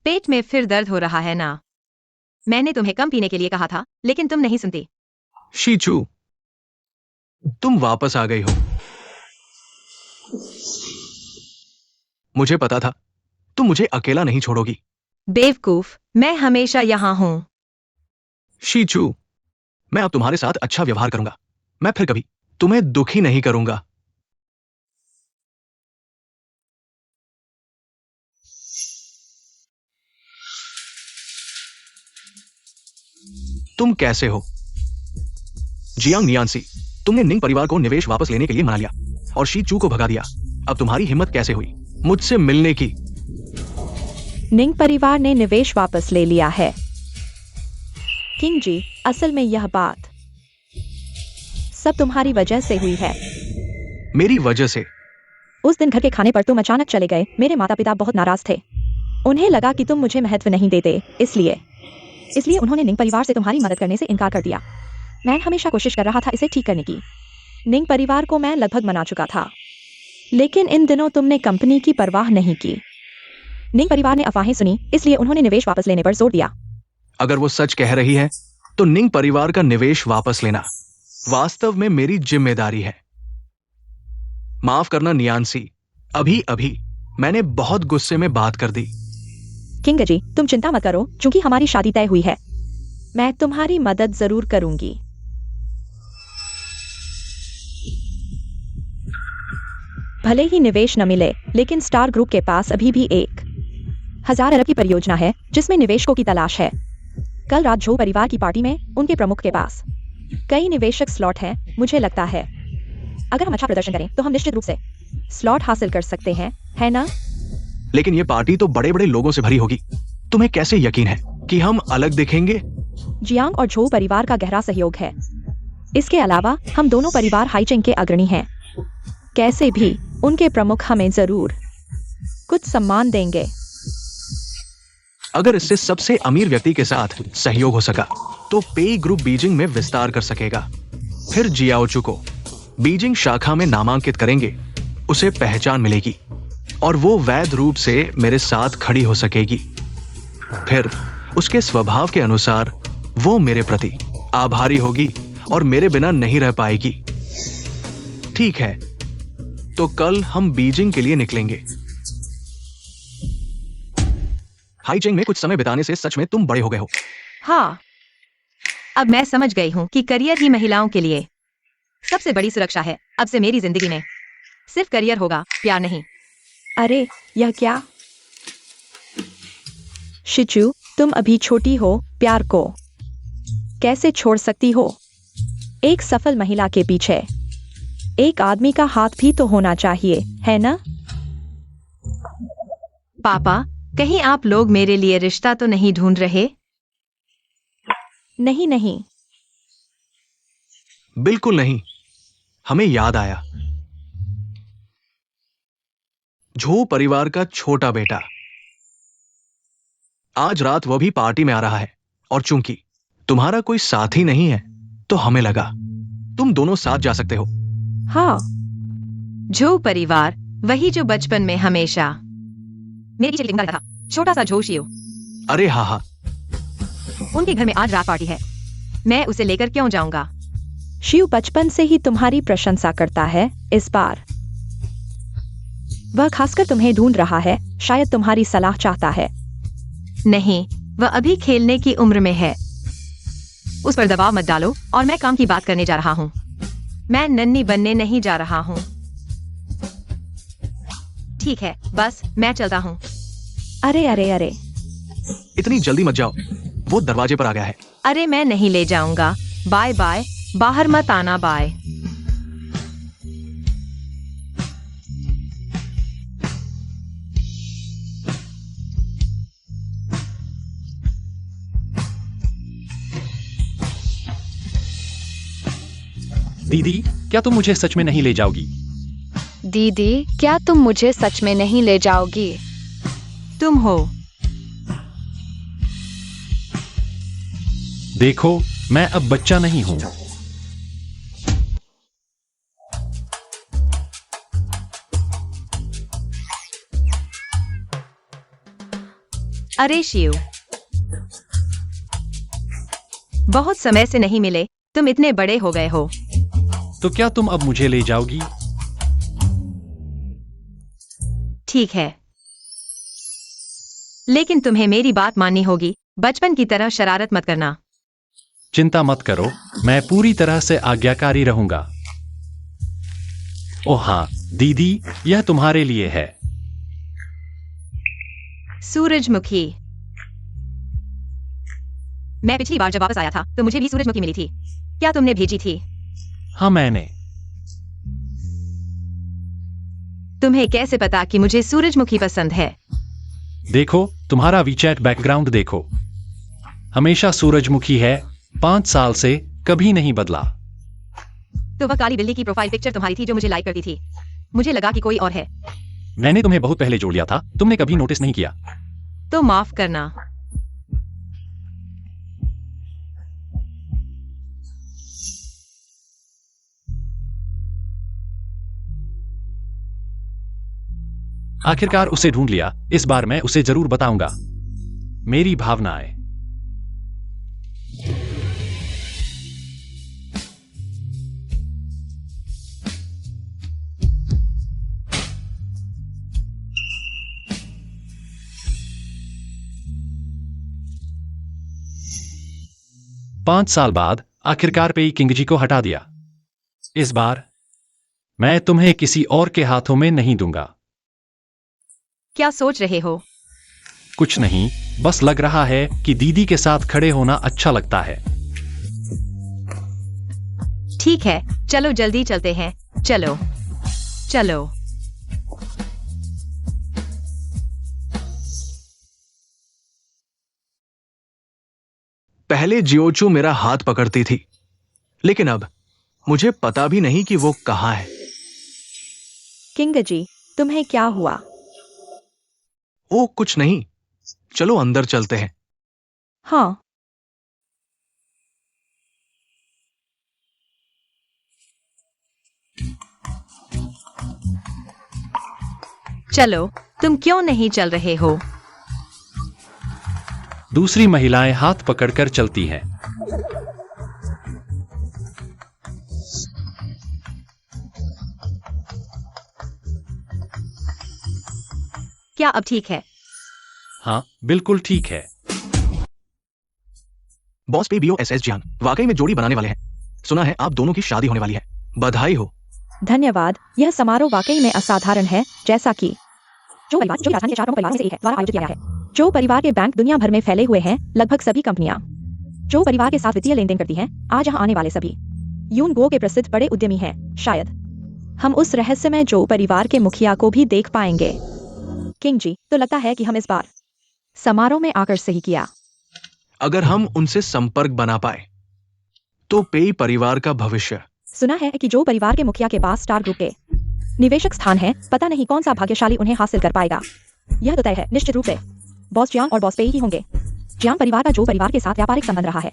पेट में फिर दर्द हो रहा है ना? मैंने तुम्हें कम पीने के लिए कहा था, लेकिन तुम नहीं सुनती। शीचू, तुम वापस आ गई हो। मुझे पता था तुम मुझे अकेला नहीं छोड़ोगी। बेवकूफ, मैं हमेशा यहां हूं। शीचू, मैं अब तुम्हारे साथ अच्छा व्यवहार करूंगा। मैं फिर कभी तुम्हें दुखी नहीं करूंगा। तुम कैसे हो? जियांग नियांसी, तुमने निंग परिवार को निवेश वापस लेने के लिए मना लिया और शीचू को भगा दिया। अब तुम्हारी हिम्मत कैसे हुई मुझसे मिलने की? निंग परिवार ने निवेश वापस ले लिया है। किंग जी, असल में यह बात सब तुम्हारी वजह से हुई है। मेरी वजह से? उस दिन घर के खाने पर तुम अचानक चले गए। मेरे माता पिता बहुत नाराज थे। उन्हें लगा कि तुम मुझे महत्व नहीं देते, इसलिए उन्होंने निंग परिवार से तुम्हारी मदद करने से इनकार कर दिया। मैं हमेशा कोशिश कर रहा था इसे ठीक करने की। निंग परिवार को मैं लगभग मना चुका था, लेकिन इन दिनों तुमने कंपनी की परवाह नहीं की। निंग परिवार ने अफवाहें सुनी, इसलिए उन्होंने निवेश वापस लेने पर जोर दिया। अगर वो सच कह रही है तो निंग परिवार का निवेश वापस लेना वास्तव में मेरी जिम्मेदारी है। माफ करना नियांसी, अभी अभी मैंने बहुत गुस्से में बात कर दी। किंग जी, तुम चिंता मत करो, क्योंकि हमारी शादी तय हुई है। मैं तुम्हारी मदद जरूर करूंगी। भले ही निवेश न मिले, लेकिन स्टार ग्रुप के पास अभी भी 1,000 अरब की परियोजना है जिसमें निवेशकों की तलाश है। कल रात झो परिवार की पार्टी में उनके प्रमुख के पास कई निवेशक स्लॉट हैं। मुझे लगता है अगर हम अच्छा प्रदर्शन करें तो हम निश्चित रूप से स्लॉट हासिल कर सकते हैं, है ना? लेकिन ये पार्टी तो बड़े बड़े लोगों से भरी होगी। तुम्हें कैसे यकीन है कि हम अलग दिखेंगे? जियांग और झो परिवार का गहरा सहयोग है। इसके अलावा हम दोनों परिवार हाईचेंग के अग्रणी हैं। कैसे भी उनके प्रमुख हमें जरूर कुछ सम्मान देंगे। अगर इससे सबसे अमीर व्यक्ति के साथ सहयोग हो सका तो पेई ग्रुप बीजिंग में विस्तार कर सकेगा। फिर जियाओचू को बीजिंग शाखा में नामांकित करेंगे, उसे पहचान मिलेगी और वो वैध रूप से मेरे साथ खड़ी हो सकेगी। फिर उसके स्वभाव के अनुसार वो मेरे प्रति आभारी होगी और मेरे बिना नहीं रह पाएगी। ठीक है, तो कल हम बीजिंग के लिए निकलेंगे। हाईचेंग में कुछ समय बिताने से सच में तुम बड़े हो गए हो। हाँ, अब मैं समझ गई हूँ कि करियर ही महिलाओं के लिए सबसे बड़ी सुरक्षा है। अब से मेरी जिंदगी में सिर्फ करियर होगा, प्यार नहीं। अरे यह क्या? शिचू, तुम अभी छोटी हो, प्यार को कैसे छोड़ सकती हो? एक सफल महिला के पीछे एक आदमी का हाथ भी तो होना चाहिए, है ना? पापा, कहीं आप लोग मेरे लिए रिश्ता तो नहीं ढूंढ रहे? नहीं नहीं, बिल्कुल नहीं। हमें याद आया, झो परिवार का छोटा बेटा आज रात वो भी पार्टी में आ रहा है और चूंकि तुम्हारा कोई साथी नहीं है तो हमें लगा तुम दोनों साथ जा सकते हो। हाँ, झो परिवार, वही जो बचपन में हमेशा मेरे पीछे लिखता रहता था, छोटा सा झो शिव। अरे हाँ हाँ, उनके घर में आज रात पार्टी है, मैं उसे लेकर क्यों जाऊंगा? शिव बचपन से ही तुम्हारी प्रशंसा करता है। इस बार वह खासकर तुम्हें ढूंढ रहा है, शायद तुम्हारी सलाह चाहता है। नहीं, वह अभी खेलने की उम्र में है। उस पर दबाव मत डालो और मैं काम की बात करने जा रहा हूँ। मैं नन्ही बनने नहीं जा रहा हूँ। ठीक है, बस मैं चलता हूँ। अरे अरे अरे, इतनी जल्दी मत जाओ, वो दरवाजे पर आ गया है। अरे मैं नहीं ले जाऊंगा। बाय बाय, बाहर मत आना। बाय। दीदी, क्या तुम मुझे सच में नहीं ले जाओगी? दीदी, क्या तुम मुझे सच में नहीं ले जाओगी? तुम हो। देखो, मैं अब बच्चा नहीं हूं। अरे शिव, बहुत समय से नहीं मिले, तुम इतने बड़े हो गए हो। तो क्या तुम अब मुझे ले जाओगी? ठीक है, लेकिन तुम्हें मेरी बात माननी होगी। बचपन की तरह शरारत मत करना। चिंता मत करो, मैं पूरी तरह से आज्ञाकारी रहूंगा। ओह हाँ, दीदी, यह तुम्हारे लिए है। सूरजमुखी। मैं पिछली बार जब वापस आया था तो मुझे भी सूरजमुखी मिली थी। क्या तुमने भेजी थी? हाँ, मैंने। तुम्हें कैसे पता कि मुझे सूरजमुखी पसंद है? देखो, तुम्हारा वीचैट बैकग्राउंड देखो, हमेशा सूरजमुखी है। 5 साल से कभी नहीं बदला। तो वह काली बिल्ली की प्रोफाइल पिक्चर तुम्हारी थी जो मुझे लाइक करती थी। मुझे लगा कि कोई और है। मैंने तुम्हें बहुत पहले जोड़ लिया था, तुमने कभी नोटिस नहीं किया। तो माफ करना। आखिरकार उसे ढूंढ लिया। इस बार मैं उसे जरूर बताऊंगा मेरी भावनाएं। पांच साल बाद आखिरकार पेई किंगजी को हटा दिया। इस बार मैं तुम्हें किसी और के हाथों में नहीं दूंगा। क्या सोच रहे हो? कुछ नहीं, बस लग रहा है कि दीदी के साथ खड़े होना अच्छा लगता है। ठीक है, चलो जल्दी चलते हैं। चलो चलो। पहले जियोचू मेरा हाथ पकड़ती थी, लेकिन अब मुझे पता भी नहीं कि वो कहाँ है। किंगजी, तुम्हें क्या हुआ? ओ कुछ नहीं, चलो अंदर चलते हैं। हाँ, चलो, तुम क्यों नहीं चल रहे हो? दूसरी महिलाएं हाथ पकड़कर चलती हैं। क्या अब ठीक है? हाँ, बिल्कुल ठीक है। बॉस पे BOSS जियान वाकई में जोड़ी बनाने वाले हैं। सुना है आप दोनों की शादी होने वाली है। बधाई हो। धन्यवाद। यह समारोह वाकई में असाधारण है, जैसा कि जो परिवार जो राजस्थान के 4 प्रमुख परिवारों में से एक है द्वारा आयोजित किया गया है। जो परिवार के बैंक दुनिया भर में फैले हुए हैं, लगभग सभी कंपनियां जो परिवार के साथ वित्तीय लेन देन करती हैं, आज यहाँ आने वाले सभी यून गो के प्रसिद्ध बड़े उद्यमी हैं। शायद हम उस रहस्यमय जो परिवार के मुखिया को भी देख पाएंगे। किंग जी, तो लगता है कि हम इस बार समारोह में आकर सही किया। अगर हम उनसे संपर्क बना पाए तो पेई परिवार का भविष्य। सुना है कि जो परिवार के मुखिया के पास स्टार ग्रुप के निवेशक स्थान है, पता नहीं कौन सा भाग्यशाली उन्हें हासिल कर पाएगा। यह तो तय है, निश्चित रूप से बॉस जियांग और बॉस पेई ही होंगे। जियांग परिवार का जो परिवार के साथ व्यापारिक संबंध रहा है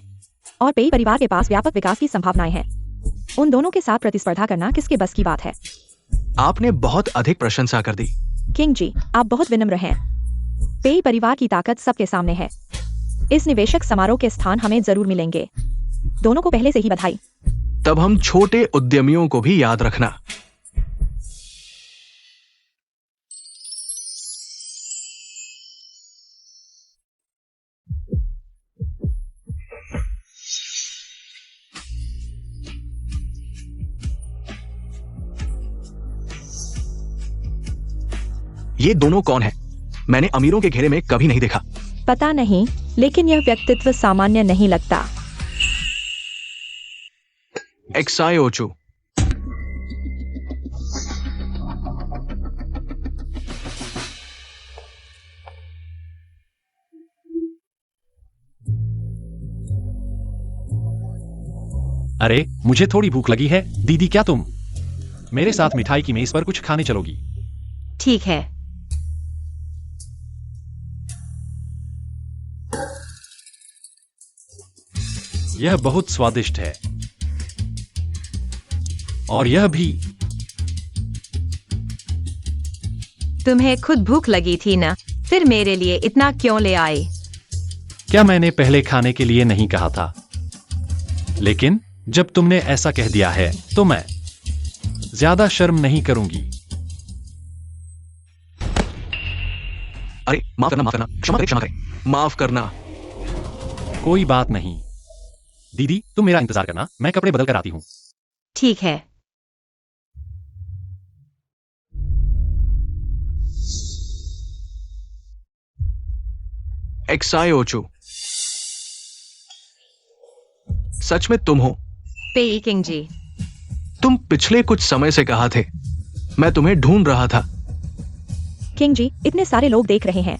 और पेई परिवार के पास व्यापक विकास की संभावनाएं हैं। उन दोनों के साथ प्रतिस्पर्धा करना किसके बस की बात है? आपने बहुत अधिक प्रशंसा कर दी। किंग जी, आप बहुत विनम्र हैं। पेई परिवार की ताकत सबके सामने है। इस निवेशक समारोह के स्थान हमें जरूर मिलेंगे। दोनों को पहले से ही बधाई। तब हम छोटे उद्यमियों को भी याद रखना। ये दोनों कौन है? मैंने अमीरों के घेरे में कभी नहीं देखा। पता नहीं, लेकिन यह व्यक्तित्व सामान्य नहीं लगता। एक्सायोचू। अरे, मुझे थोड़ी भूख लगी है। दीदी, क्या तुम मेरे साथ मिठाई की मेज पर कुछ खाने चलोगी? ठीक है। यह बहुत स्वादिष्ट है। और यह भी। तुम्हें खुद भूख लगी थी ना, फिर मेरे लिए इतना क्यों ले आए? क्या मैंने पहले खाने के लिए नहीं कहा था? लेकिन जब तुमने ऐसा कह दिया है तो मैं ज्यादा शर्म नहीं करूंगी। अरे माफ करना, माफ करना, क्षमा करें, क्षमा करें, माफ करना। कोई बात नहीं। दीदी, तुम मेरा इंतजार करना, मैं कपड़े बदल कर आती हूँ। ठीक है। एक्सायोचू, सच में तुम हो? पेई किंग जी। तुम पिछले कुछ समय से कहा थे, मैं तुम्हें ढूंढ रहा था। किंग जी, इतने सारे लोग देख रहे हैं,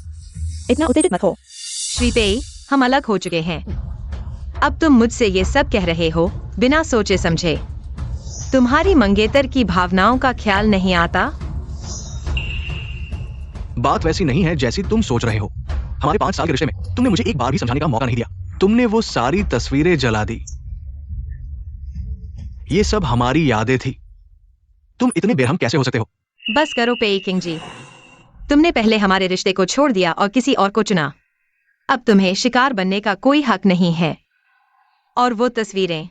इतना उत्तेजित मत हो। श्री पेई, हम अलग हो चुके हैं। अब तुम मुझसे ये सब कह रहे हो बिना सोचे समझे। तुम्हारी मंगेतर की भावनाओं का ख्याल नहीं आता? बात वैसी नहीं है जैसी तुम सोच रहे हो। हमारे 5 साल के रिश्ते में तुमने मुझे एक बार भी समझाने का मौका नहीं दिया। तुमने वो सारी तस्वीरें जला दी। ये सब हमारी यादें थी। तुम इतने बेरहम कैसे हो सकते हो? बस करो पेई किंग जी। तुमने पहले हमारे रिश्ते को छोड़ दिया और किसी और को चुना। अब तुम्हें शिकार बनने का कोई हक नहीं है। और वो तस्वीरें,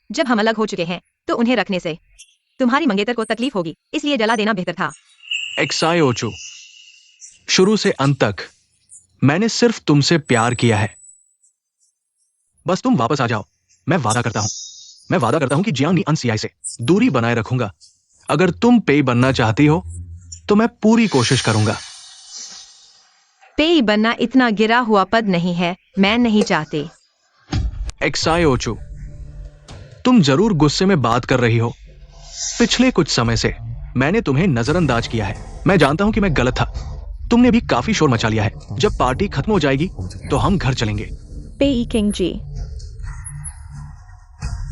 जब हम अलग हो चुके हैं तो उन्हें रखने से तुम्हारी मंगेतर को तकलीफ होगी, इसलिए जला देना बेहतर था। एक्सायोचू, शुरू से अंत तक मैंने सिर्फ तुमसे प्यार किया है। बस तुम वापस आ जाओ। मैं वादा करता हूं कि जियांग अनसियाई से दूरी बनाए रखूंगा। अगर तुम पेई बनना चाहती हो तो मैं पूरी कोशिश करूंगा। पेई बनना इतना गिरा हुआ पद नहीं है, मैं नहीं चाहती। एक्सायोचू, तुम जरूर गुस्से में बात कर रही हो। पिछले कुछ समय से मैंने तुम्हें नजरअंदाज किया है। मैं जानता हूं कि मैं गलत था। तुमने भी काफी शोर मचा लिया है। जब पार्टी खत्म हो जाएगी तो हम घर चलेंगे। पेई किंग जी,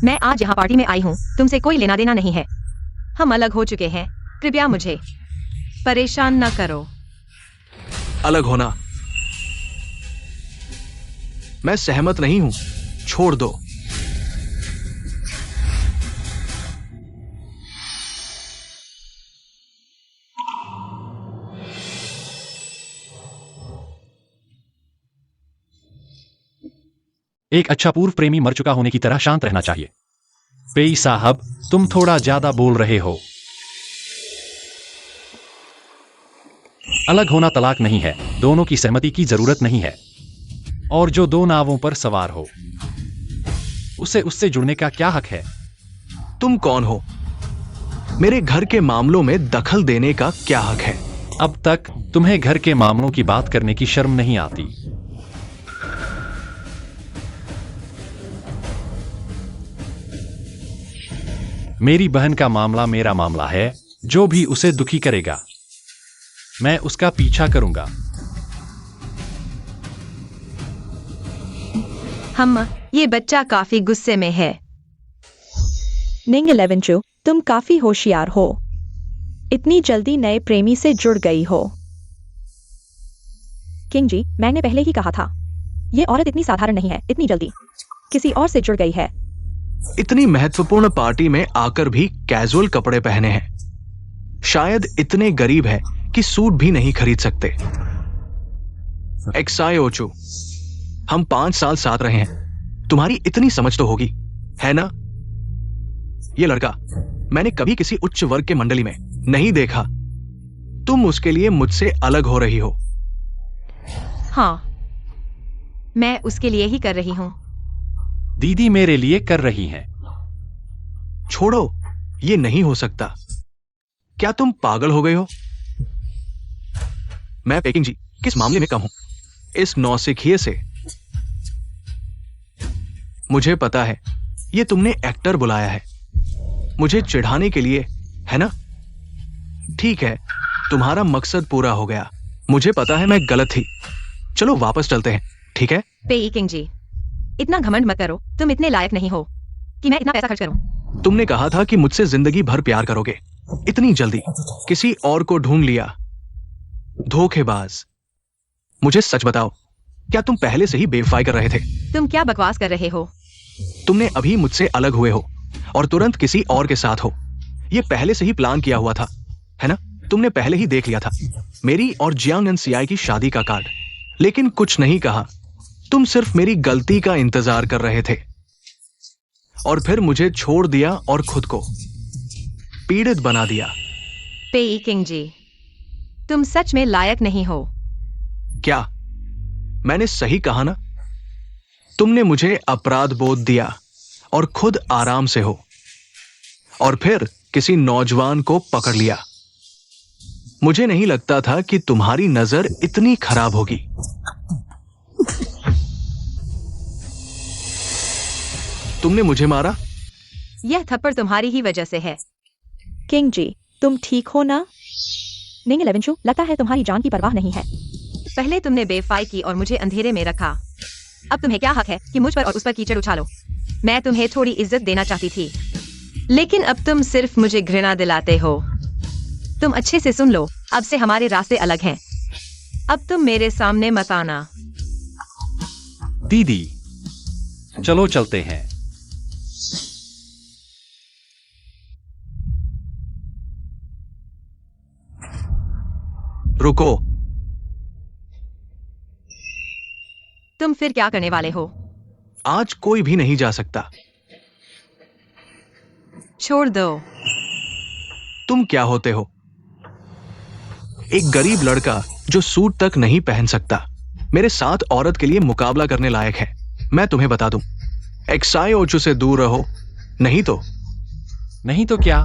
मैं आज यहाँ पार्टी में आई हूँ, तुमसे कोई लेना देना नहीं है। हम अलग हो चुके हैं, कृपया मुझे परेशान न करो। अलग होना? मैं सहमत नहीं हूं। छोड़ दो। एक अच्छा पूर्व प्रेमी मर चुका होने की तरह शांत रहना चाहिए। पेई साहब, तुम थोड़ा ज्यादा बोल रहे हो। अलग होना तलाक नहीं है। दोनों की सहमति की जरूरत नहीं है। और जो 2 नावों पर सवार हो, उसे उससे जुड़ने का क्या हक है? तुम कौन हो? मेरे घर के मामलों में दखल देने का क्या हक है? अब तक तुम्हें घर के मामलों की बात करने की शर्म नहीं आती? मेरी बहन का मामला मेरा मामला है। जो भी उसे दुखी करेगा, मैं उसका पीछा करूंगा। ये बच्चा काफी गुस्से में है। निंग 11 चू, तुम काफी होशियार हो। इतनी जल्दी नए प्रेमी से जुड़ गई हो। किंग जी, मैंने पहले ही कहा था, ये औरत इतनी साधारण नहीं है। इतनी जल्दी किसी और से जुड़ गई है। इतनी महत्वपूर्ण पार्टी में आकर भी कैजुअल कपड़े पहने हैं। शायद इतने गरीब है कि सूट भी नहीं खरीद सकते। एक्साई ओचू, हम 5 साल साथ रहे हैं, तुम्हारी इतनी समझ तो होगी, है ना? ये लड़का मैंने कभी किसी उच्च वर्ग के मंडली में नहीं देखा। तुम उसके लिए मुझसे अलग हो रही हो। हाँ, मैं उसके लिए ही कर रही हूँ। दीदी मेरे लिए कर रही हैं। छोड़ो, ये नहीं हो सकता। क्या तुम पागल हो गए हो? मैं पेकिंग जी किस मामले में कम हूं? इस नौसिखिए से। मुझे पता है ये तुमने एक्टर बुलाया है, मुझे चिढ़ाने के लिए, है ना? ठीक है, तुम्हारा मकसद पूरा हो गया। मुझे पता है मैं गलत थी। चलो वापस चलते हैं, ठीक है? पेकिंग जी, इतना घमंड मत करो। तुम इतने लायक नहीं हो कि मैं इतना पैसा खर्च करूं। तुमने कहा था कि मुझसे जिंदगी भर प्यार करोगे, इतनी जल्दी किसी और को ढूंढ लिया। धोखेबाज। मुझे सच बताओ, क्या तुम पहले से ही बेवफाई कर रहे थे? तुम क्या बकवास कर रहे हो? तुमने अभी मुझसे अलग हुए हो और तुरंत किसी और के साथ हो। ये पहले से ही प्लान किया हुआ था, है ना? तुमने पहले ही देख लिया था मेरी और जियांग एनसीआई की शादी का कार्ड, लेकिन कुछ नहीं कहा। तुम सिर्फ मेरी गलती का इंतजार कर रहे थे और फिर मुझे छोड़ दिया और खुद को पीड़ित बना दिया। पेकिंग जी, तुम सच में लायक नहीं हो। क्या मैंने सही कहा ना? तुमने मुझे अपराध बोध दिया और खुद आराम से हो, और फिर किसी नौजवान को पकड़ लिया। मुझे नहीं लगता था कि तुम्हारी नजर इतनी खराब होगी। तुमने मुझे मारा। यह थप्पड़ तुम्हारी ही वजह से है। किंग जी, तुम ठीक हो ना? निंग 11 शू, लगता है तुम्हारी जान की परवाह नहीं है। पहले तुमने बेवफाई की और मुझे अंधेरे में रखा। अब तुम्हें क्या हक है कि मुझ पर और उस पर कीचड़ उछालो? मैं तुम्हें थोड़ी इज्जत देना चाहती थी, लेकिन अब तुम सिर्फ मुझे घृणा दिलाते हो। तुम अच्छे से सुन लो, अब से हमारे रास्ते अलग हैं। अब तुम मेरे सामने मत आना। दीदी, चलो चलते हैं। रुको। तुम फिर क्या करने वाले हो? आज कोई भी नहीं जा सकता। छोड़ दो। तुम क्या होते हो? एक गरीब लड़का जो सूट तक नहीं पहन सकता, मेरे साथ औरत के लिए मुकाबला करने लायक है। मैं तुम्हें बता दूं, एक्साई ओचू से दूर रहो, नहीं तो क्या?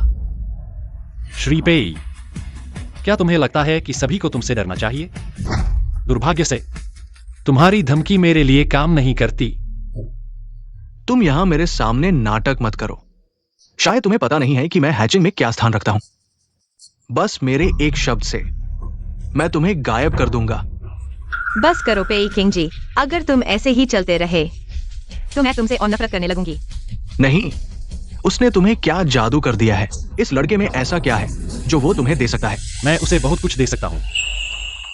श्रीपेई, क्या तुम्हें लगता है कि सभी को तुमसे डरना चाहिए? दुर्भाग्य से तुम्हारी धमकी मेरे लिए काम नहीं करती। तुम यहां मेरे सामने नाटक मत करो। शायद तुम्हें पता नहीं है कि मैं हैचिंग में क्या स्थान रखता हूं। बस मेरे एक शब्द से मैं तुम्हें गायब कर दूंगा। बस करो पेकिंग जी, अगर तुम ऐसे ही चलते रहे तो मैं तुमसे और नफरत करने लगूंगी। नहीं, उसने तुम्हें क्या जादू कर दिया है? इस लड़के में ऐसा क्या है जो वो तुम्हें दे सकता है? मैं उसे बहुत कुछ दे सकता हूं।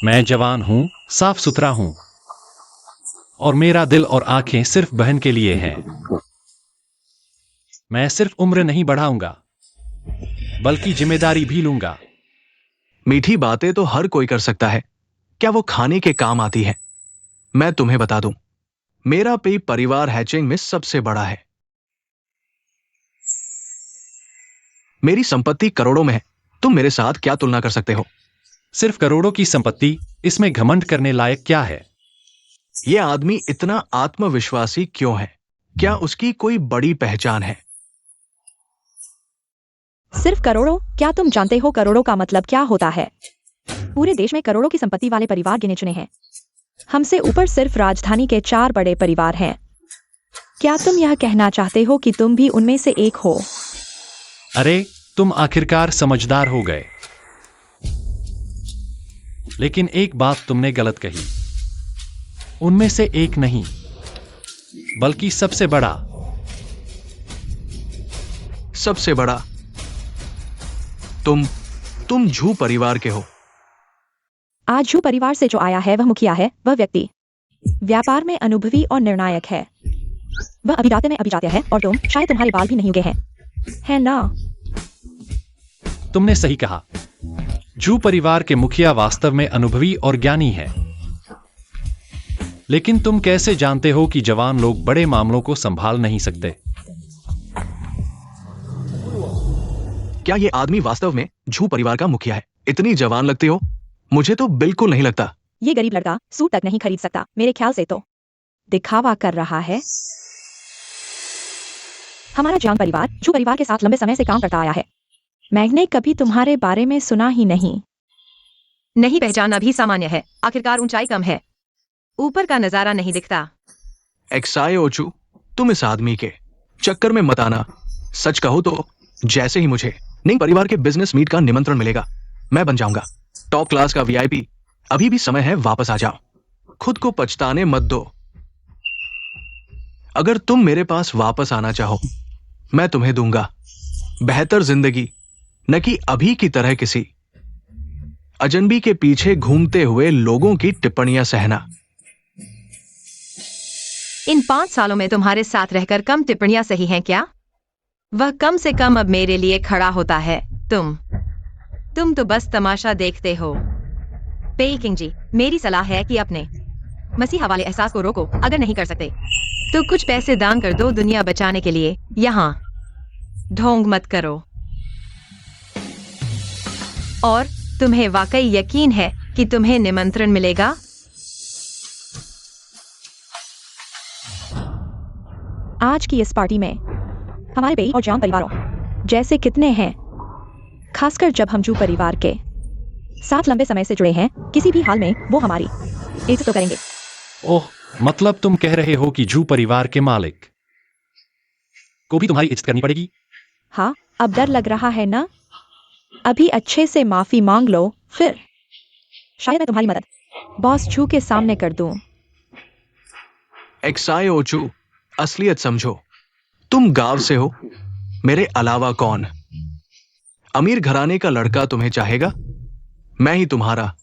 मैं जवान हूं, साफ सुथरा हूं, और मेरा दिल और आंखें सिर्फ बहन के लिए हैं। मैं सिर्फ उम्र नहीं बढ़ाऊंगा, बल्कि जिम्मेदारी भी लूंगा। मीठी बातें तो हर कोई कर सकता है, क्या वो खाने के काम आती है? मैं तुम्हें बता दूं, मेरा पे परिवार हैचिंग में सबसे बड़ा है। मेरी संपत्ति करोड़ों में है। तुम मेरे साथ क्या तुलना कर सकते हो? सिर्फ करोड़ों की संपत्ति, इसमें घमंड करने लायक क्या है? यह आदमी इतना आत्मविश्वासी क्यों है? क्या उसकी कोई बड़ी पहचान है? सिर्फ करोड़ों? क्या तुम जानते हो करोड़ों का मतलब क्या होता है? पूरे देश में करोड़ों की संपत्ति वाले परिवार गिने चुने हैं। हमसे ऊपर सिर्फ राजधानी के 4 बड़े परिवार हैं। क्या तुम यह कहना चाहते हो कि तुम भी उनमें से एक हो? अरे, तुम आखिरकार समझदार हो गए। लेकिन एक बात तुमने गलत कही। उनमें से एक नहीं, बल्कि सबसे बड़ा। सबसे बड़ा? तुम झू परिवार के हो। आज झू परिवार से जो आया है वह मुखिया है। वह व्यक्ति व्यापार में अनुभवी और निर्णायक है। वह अभिजात्य में अभिजात्य है और तुम शायद तुम्हारे बाल भी नहीं उगे हैं, है ना? तुमने सही कहा। जू परिवार के मुखिया वास्तव में अनुभवी और ज्ञानी है। लेकिन तुम कैसे जानते हो कि जवान लोग बड़े मामलों को संभाल नहीं सकते? क्या ये आदमी वास्तव में झू परिवार का मुखिया है? इतनी जवान लगती हो। मुझे तो बिल्कुल नहीं लगता। ये गरीब लड़का सूट तक नहीं खरीद सकता। मेरे ख्याल से तो दिखावा कर रहा है। हमारा जियांग परिवार झू परिवार के साथ लंबे समय से काम करता आया है। मैंने कभी तुम्हारे बारे में सुना ही नहीं। नहीं पहचाना भी सामान्य है। आखिरकार ऊंचाई कम है, ऊपर का नजारा नहीं दिखता। एक्साई ओचू, तुम इस आदमी के चक्कर में मत आना। सच कहो तो जैसे ही मुझे निंग परिवार के बिजनेस मीट का निमंत्रण मिलेगा, मैं बन जाऊंगा टॉप क्लास का वीआईपी। अभी भी समय है, वापस आ जाओ। खुद को पछताने मत दो। अगर तुम मेरे पास वापस आना चाहो, मैं तुम्हें दूंगा बेहतर जिंदगी, न कि अभी की तरह किसी अजनबी के पीछे घूमते हुए लोगों की टिप्पणियां सहना। इन 5 सालों में तुम्हारे साथ रहकर कम टिप्पणियां सही हैं क्या? वह कम से कम अब मेरे लिए खड़ा होता है। तुम तो बस तमाशा देखते हो। पेई किंग जी, मेरी सलाह है कि अपने मसीहा वाले एहसास को रोको। अगर नहीं कर सकते तो कुछ पैसे दान कर दो दुनिया बचाने के लिए। यहाँ ढोंग मत करो। और तुम्हें वाकई यकीन है कि तुम्हें निमंत्रण मिलेगा? आज की इस पार्टी में हमारे पेई और जियांग परिवारों जैसे कितने हैं, खासकर जब हम जू परिवार के साथ लंबे समय से जुड़े हैं। किसी भी हाल में वो हमारी इज्जत तो करेंगे। ओह, मतलब तुम कह रहे हो कि जू परिवार के मालिक को भी तुम्हारी इज्जत करनी पड़ेगी? हाँ, अब डर लग रहा है ना? अभी अच्छे से माफी मांग लो, फिर शायद मैं तुम्हारी मदद बॉस जू के सामने कर दूं। एक्साई ओचू, असलियत समझो। तुम गांव से हो, मेरे अलावा कौन? अमीर घराने का लड़का तुम्हें चाहेगा? मैं ही तुम्हारा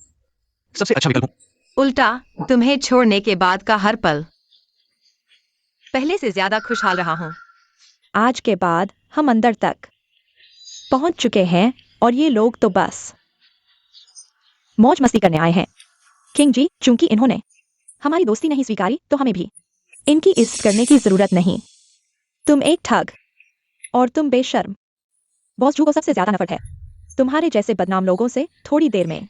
सबसे अच्छा विकल्प हूं। उल्टा, तुम्हें छोड़ने के बाद का हर पल पहले से ज्यादा खुशहाल रहा हूं। आज के बाद हम अंदर तक पहुंच चुके हैं और ये लोग तो बस मौज मस्ती करने आए हैं। किंग जी, चूंकि इन्होंने हमारी दोस्ती नहीं स्वीकारी तो हमें भी इनकी इज्जत करने की जरूरत नहीं। तुम एक ठग और तुम बेशर्म। बॉस जू को सबसे ज्यादा नफरत है तुम्हारे जैसे बदनाम लोगों से। थोड़ी देर में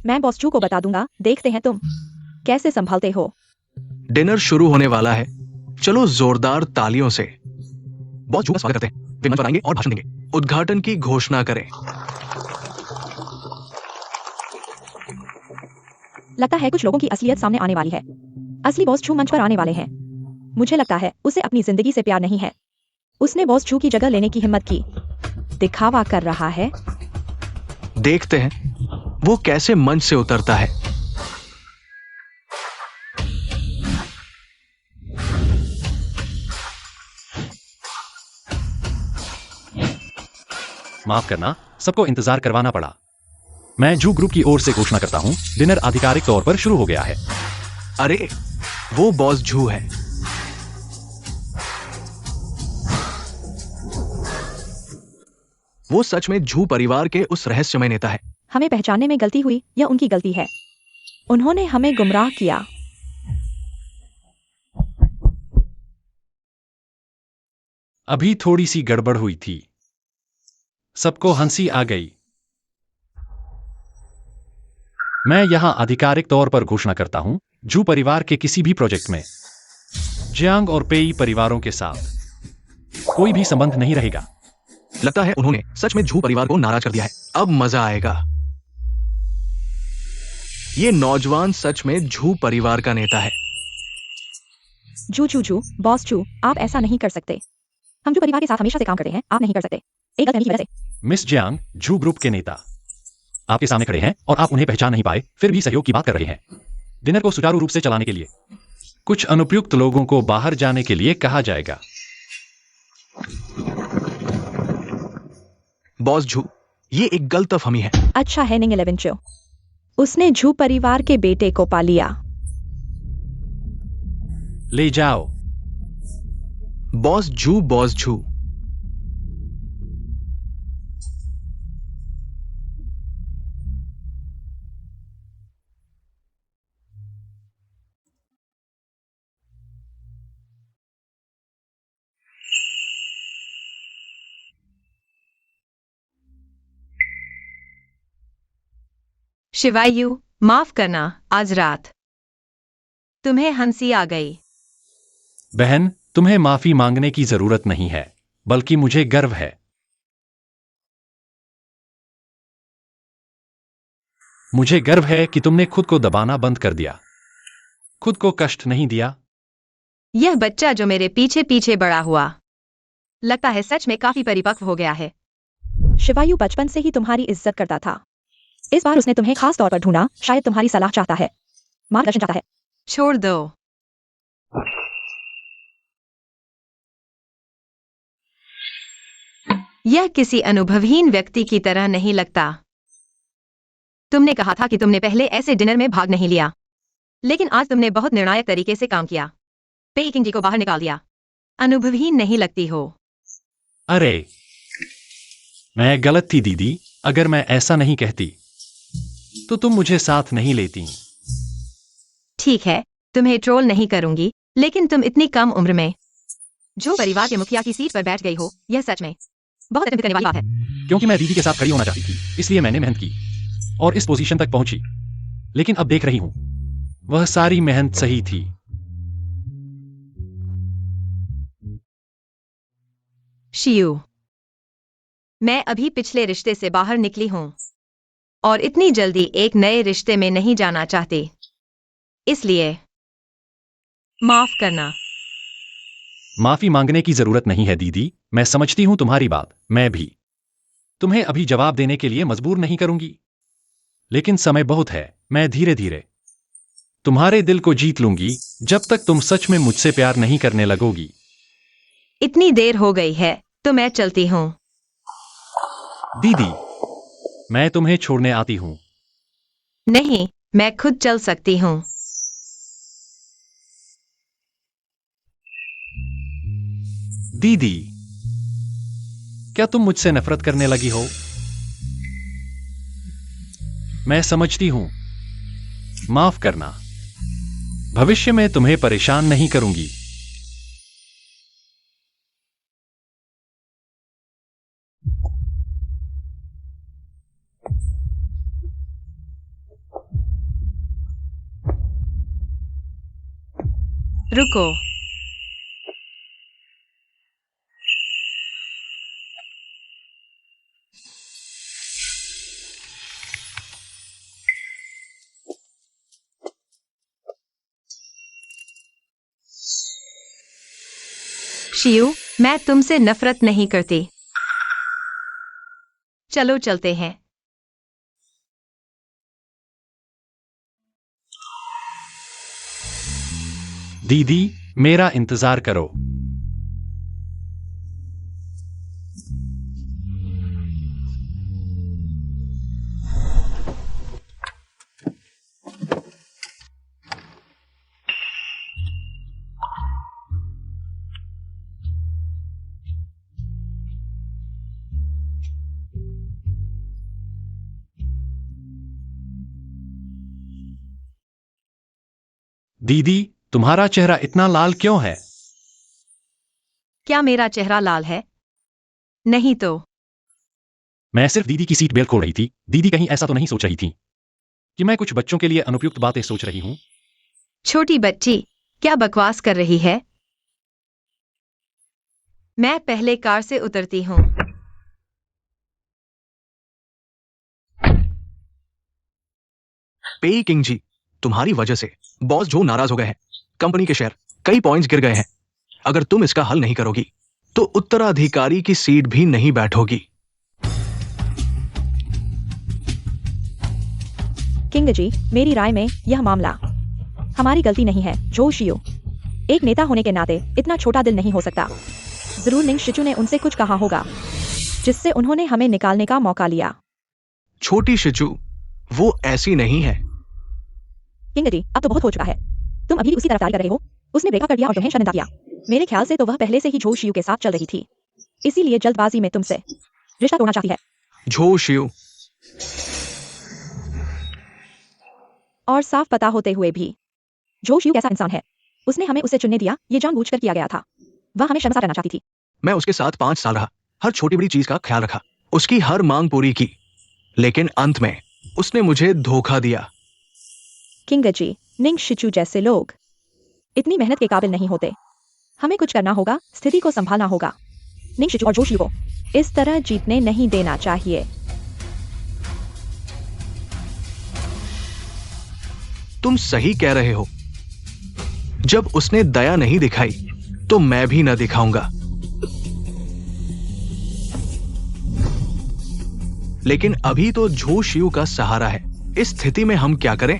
मैं बॉस जू को बता दूंगा। देखते हैं तुम कैसे संभालते हो। डिनर शुरू होने वाला है। चलो जोरदार तालियों से बॉस जू का स्वागत करते हैं। वे मंच पर आएंगे और भाषण देंगे। उद्घाटन की घोषणा करें। लगता है कुछ लोगों की असलियत सामने आने वाली है। असली बॉस जू मंच पर आने वाले हैं। मुझे लगता है उसे अपनी जिंदगी से प्यार नहीं है। उसने बॉस जू की जगह लेने की हिम्मत की। दिखावा कर रहा है। देखते हैं वो कैसे मंच से उतरता है। माफ करना, सबको इंतजार करवाना पड़ा। मैं जू ग्रुप की ओर से घोषणा करता हूं, डिनर आधिकारिक तौर पर शुरू हो गया है। अरे, वो बॉस जू है। वो सच में जू परिवार के उस रहस्यमय नेता है। हमें पहचानने में गलती हुई या उनकी गलती है? उन्होंने हमें गुमराह किया। अभी थोड़ी सी गड़बड़ हुई थी। सबको हंसी आ गई। मैं यहां आधिकारिक तौर पर घोषणा करता हूं, जू परिवार के किसी भी प्रोजेक्ट में जियांग और पेई परिवारों के साथ कोई भी संबंध नहीं रहेगा। लगता है उन्होंने सच में जू परिवार को नाराज कर दिया है। अब मजा आएगा। ये नौजवान सच में जू परिवार का नेता है। जू, बॉस जू, आप ऐसा नहीं कर सकते। हम जू परिवार के साथ हमेशा से काम करते हैं। आप नहीं कर सकते, एक गलतफहमी की वजह से। मिस जियांग, जू ग्रुप के नेता आपके सामने खड़े हैं और आप उन्हें पहचान नहीं पाए, फिर भी सहयोग की बात कर रहे हैं। डिनर को सुचारू रूप से चलाने के लिए कुछ अनुपयुक्त लोगों को बाहर जाने के लिए कहा जाएगा। बॉस जू, ये एक गलतफहमी है। अच्छा है निंग 11 चो। उसने जू परिवार के बेटे को पा लिया। ले जाओ। बॉस जू। शिवायु, माफ करना, आज रात तुम्हें हंसी आ गई। बहन, तुम्हें माफी मांगने की जरूरत नहीं है, बल्कि मुझे गर्व है। मुझे गर्व है कि तुमने खुद को दबाना बंद कर दिया, खुद को कष्ट नहीं दिया। यह बच्चा जो मेरे पीछे पीछे बड़ा हुआ, लगता है सच में काफी परिपक्व हो गया है। शिवायु बचपन से ही तुम्हारी इज्जत करता था। इस बार उसने तुम्हें खास तौर पर ढूंढा, शायद तुम्हारी सलाह चाहता है, मार्गदर्शन चाहता है। छोड़ दो। यह किसी अनुभवहीन व्यक्ति की तरह नहीं लगता। तुमने कहा था कि तुमने पहले ऐसे डिनर में भाग नहीं लिया, लेकिन आज तुमने बहुत निर्णायक तरीके से काम किया, पेकिंग जी को बाहर निकाल दिया। अनुभवहीन नहीं लगती हो। अरे, मैं गलत थी दीदी। अगर मैं ऐसा नहीं कहती तो तुम मुझे साथ नहीं लेती। ठीक है, तुम्हें ट्रोल नहीं करूंगी, लेकिन तुम इतनी कम उम्र में जो परिवार के मुखिया की सीट पर बैठ गई हो, यह सच में बहुत अचंभित करने वाली बात है। क्योंकि मैं दीदी के साथ खड़ी होना चाहती थी, इसलिए मैंने मेहनत की और इस पोजीशन तक पहुंची। लेकिन अब देख रही हूं, वह सारी मेहनत सही थी। शियू, मैं अभी पिछले रिश्ते से बाहर निकली हूं और इतनी जल्दी एक नए रिश्ते में नहीं जाना चाहती, इसलिए माफ करना। माफी मांगने की जरूरत नहीं है दीदी, मैं समझती हूं तुम्हारी बात। मैं भी तुम्हें अभी जवाब देने के लिए मजबूर नहीं करूंगी, लेकिन समय बहुत है। मैं धीरे धीरे तुम्हारे दिल को जीत लूंगी, जब तक तुम सच में मुझसे प्यार नहीं करने लगोगी। इतनी देर हो गई है तो मैं चलती हूं। दीदी, मैं तुम्हें छोड़ने आती हूं। नहीं, मैं खुद चल सकती हूं। दीदी, क्या तुम मुझसे नफरत करने लगी हो? मैं समझती हूं, माफ करना। भविष्य में तुम्हें परेशान नहीं करूंगी। रुको। शियू, मैं तुमसे नफरत नहीं करती। चलो चलते हैं। दीदी, मेरा इंतजार करो। दीदी, तुम्हारा चेहरा इतना लाल क्यों है? क्या मेरा चेहरा लाल है? नहीं तो। मैं सिर्फ दीदी की सीट बेल्ट खोल रही थी। दीदी कहीं ऐसा तो नहीं सोच रही थी कि मैं कुछ बच्चों के लिए अनुपयुक्त बातें सोच रही हूं? छोटी बच्ची, क्या बकवास कर रही है? मैं पहले कार से उतरती हूं। पेकिंग जी, तुम्हारी वजह से बॉस जो नाराज हो गए हैं। कंपनी के शेयर कई पॉइंट्स गिर गए हैं। अगर तुम इसका हल नहीं करोगी तो उत्तराधिकारी की सीट भी नहीं बैठोगी। किंग जी, मेरी राय में यह मामला हमारी गलती नहीं है। जो शियो एक नेता होने के नाते इतना छोटा दिल नहीं हो सकता। जरूर निंग शिचू ने उनसे कुछ कहा होगा, जिससे उन्होंने हमें निकालने का मौका लिया। छोटी शिचू वो ऐसी नहीं है। किंग जी, अब तो बहुत हो चुका है। तुम अभी भी उसी तरफदारी कर रहे हो। उसने ब्रेकअप कर दिया और तुम्हें शर्मिंदा किया। मेरे ख्याल से तो वह पहले से ही झो शियू के साथ चल रही थी, इसीलिए जल्दबाजी में तुमसे रिश्ता तोड़ना चाहती है। झो शियू और साफ पता होते हुए भी झो शियू कैसा इंसान है। उसने हमें उसे चुनने दिया, ये जानबूझकर किया गया था। वह हमें शर्मसार करना चाहती थी। मैं उसके साथ 5 साल रहा, हर छोटी बड़ी चीज का ख्याल रखा, उसकी हर मांग पूरी की, लेकिन अंत में उसने मुझे धोखा दिया। किंगजी, निंग शिचू जैसे लोग इतनी मेहनत के काबिल नहीं होते। हमें कुछ करना होगा, स्थिति को संभालना होगा। निंग शिचू और जोशियू को इस तरह जीतने नहीं देना चाहिए। तुम सही कह रहे हो। जब उसने दया नहीं दिखाई तो मैं भी न दिखाऊंगा। लेकिन अभी तो झो शियू का सहारा है। इस स्थिति में हम क्या करें?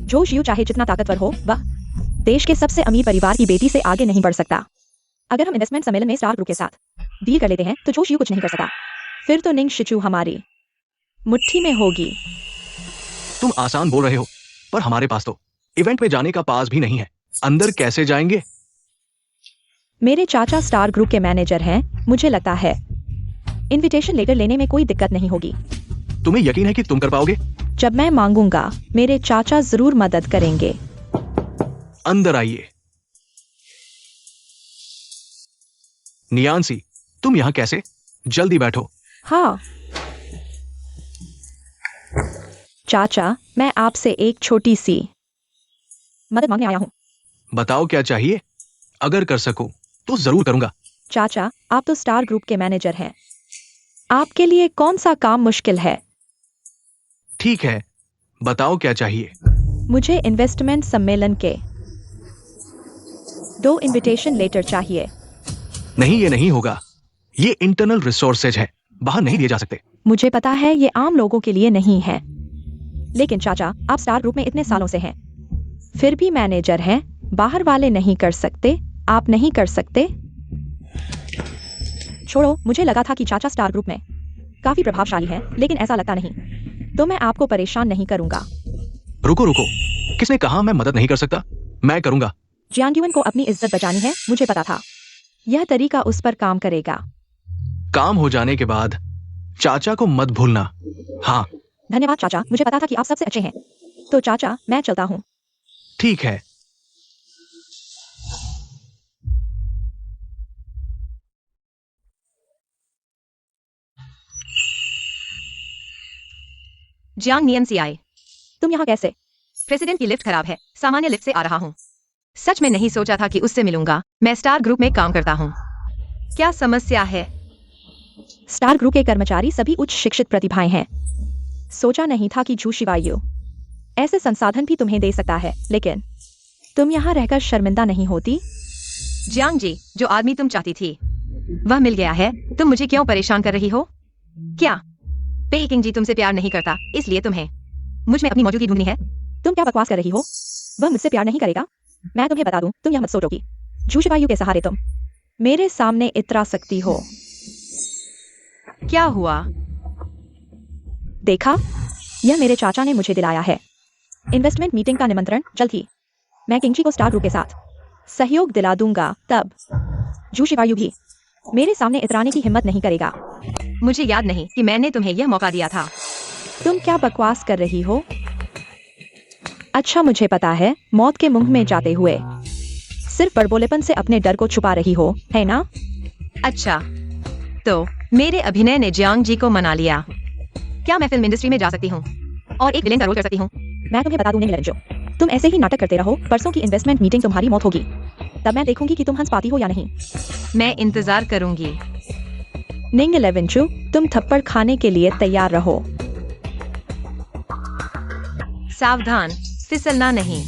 जोशियू चाहे जितना ताकतवर हो, वह देश के सबसे अमीर परिवार की बेटी से आगे नहीं बढ़ सकता। अगर हम इन्वेस्टमेंट सम्मेलन में स्टार ग्रुप के साथ डील कर लेते हैं तो जोशियू कुछ नहीं कर सकता। फिर तो निंग शिचू हमारी मुट्ठी में होगी। तुम आसान बोल रहे हो, पर हमारे पास तो इवेंट में जाने का पास भी नहीं है। अंदर कैसे जाएंगे? मेरे चाचा स्टार ग्रुप के मैनेजर हैं। मुझे लगता है इनविटेशन लेटर लेने में कोई दिक्कत नहीं होगी। तुम्हें यकीन है कि तुम कर पाओगे? जब मैं मांगूंगा मेरे चाचा जरूर मदद करेंगे। अंदर आइए। नियांसी, तुम यहां कैसे? जल्दी बैठो। हाँ चाचा, मैं आपसे एक छोटी सी मदद मांगने आया हूँ। बताओ क्या चाहिए? अगर कर सकूं तो जरूर करूंगा। चाचा, आप तो स्टार ग्रुप के मैनेजर हैं। आपके लिए कौन सा काम मुश्किल है? ठीक है, बताओ क्या चाहिए। मुझे इन्वेस्टमेंट सम्मेलन के 2 इनविटेशन लेटर चाहिए। नहीं, ये नहीं होगा। ये इंटरनल रिसोर्सेज है, बाहर नहीं दिए जा सकते। मुझे पता है ये आम लोगों के लिए नहीं है, लेकिन चाचा आप स्टार ग्रुप में इतने सालों से हैं, फिर भी मैनेजर हैं। बाहर वाले नहीं कर सकते, आप नहीं कर सकते? छोड़ो, मुझे लगा था कि चाचा स्टार ग्रुप में काफी प्रभावशाली हैं, लेकिन ऐसा लगता नहीं। तो मैं आपको परेशान नहीं करूंगा। रुको रुको, किसने कहा मैं मदद नहीं कर सकता? मैं करूंगा। जियांग्युन को अपनी इज्जत बचानी है, मुझे पता था। यह तरीका उस पर काम करेगा। काम हो जाने के बाद चाचा को मत भूलना। हाँ धन्यवाद चाचा, मुझे पता था कि आप सबसे अच्छे हैं। तो चाचा, मैं चलता हूँ। ठीक है। जियांग नियंसी आए। तुम यहाँ कैसे? प्रेसिडेंट की लिफ्ट खराब है, सामान्य लिफ्ट से आ रहा हूँ। सच में नहीं सोचा था कि उससे मिलूंगा। मैं स्टार ग्रुप में काम करता हूँ। क्या समस्या है? स्टार ग्रुप के कर्मचारी सभी उच्च शिक्षित प्रतिभाएं हैं। सोचा नहीं था कि झू शिवायु ऐसे संसाधन भी तुम्हें दे सकता है, लेकिन तुम यहाँ रहकर शर्मिंदा नहीं होती? जियांग जी, जो आदमी तुम चाहती थी वह मिल गया है। तुम मुझे क्यों परेशान कर रही हो? क्या पेकिंग जी तुमसे प्यार नहीं करता, इसलिए तुम्हें मुझ में अपनी मौजूदगी ढूंढनी है? तुम क्या बकवास कर रही हो? वह मुझसे प्यार नहीं करेगा। मैं तुम्हें बता दूं, तुम यह मत सोचो कि झू शिवायु के सहारे तुम मेरे सामने इतरा सकती हो। क्या हुआ? देखा, यह मेरे चाचा ने मुझे दिलाया है। इन्वेस्टमेंट मीटिंग का निमंत्रण जल्द ही। मैं किंगजी को स्टार ग्रुप के साथ सहयोग दिला दूंगा, तब झू शिवायु भी मेरे सामने इतराने की हिम्मत नहीं करेगा। मुझे याद नहीं कि मैंने तुम्हें यह मौका दिया था। तुम क्या बकवास कर रही हो? अच्छा, मुझे पता है, मौत के मुंह में जाते हुए सिर्फ बड़बोलेपन से अपने डर को छुपा रही हो, है ना? अच्छा, तो मेरे अभिनय ने जियांग जी को मना लिया। क्या मैं फिल्म इंडस्ट्री में जा सकती हूँ और एक विलेन का रोल कर सकती हूँ? मैं तुम्हें बता दूं निंगलंजो, तुम ऐसे ही नाटक करते रहो। परसों की इन्वेस्टमेंट मीटिंग तुम्हारी मौत होगी, तब मैं देखूंगी कि तुम हंस पाती हो या नहीं। मैं इंतजार करूंगी। निंग 11 तुम थप्पड़ खाने के लिए तैयार रहो। सावधान, फिसलना नहीं।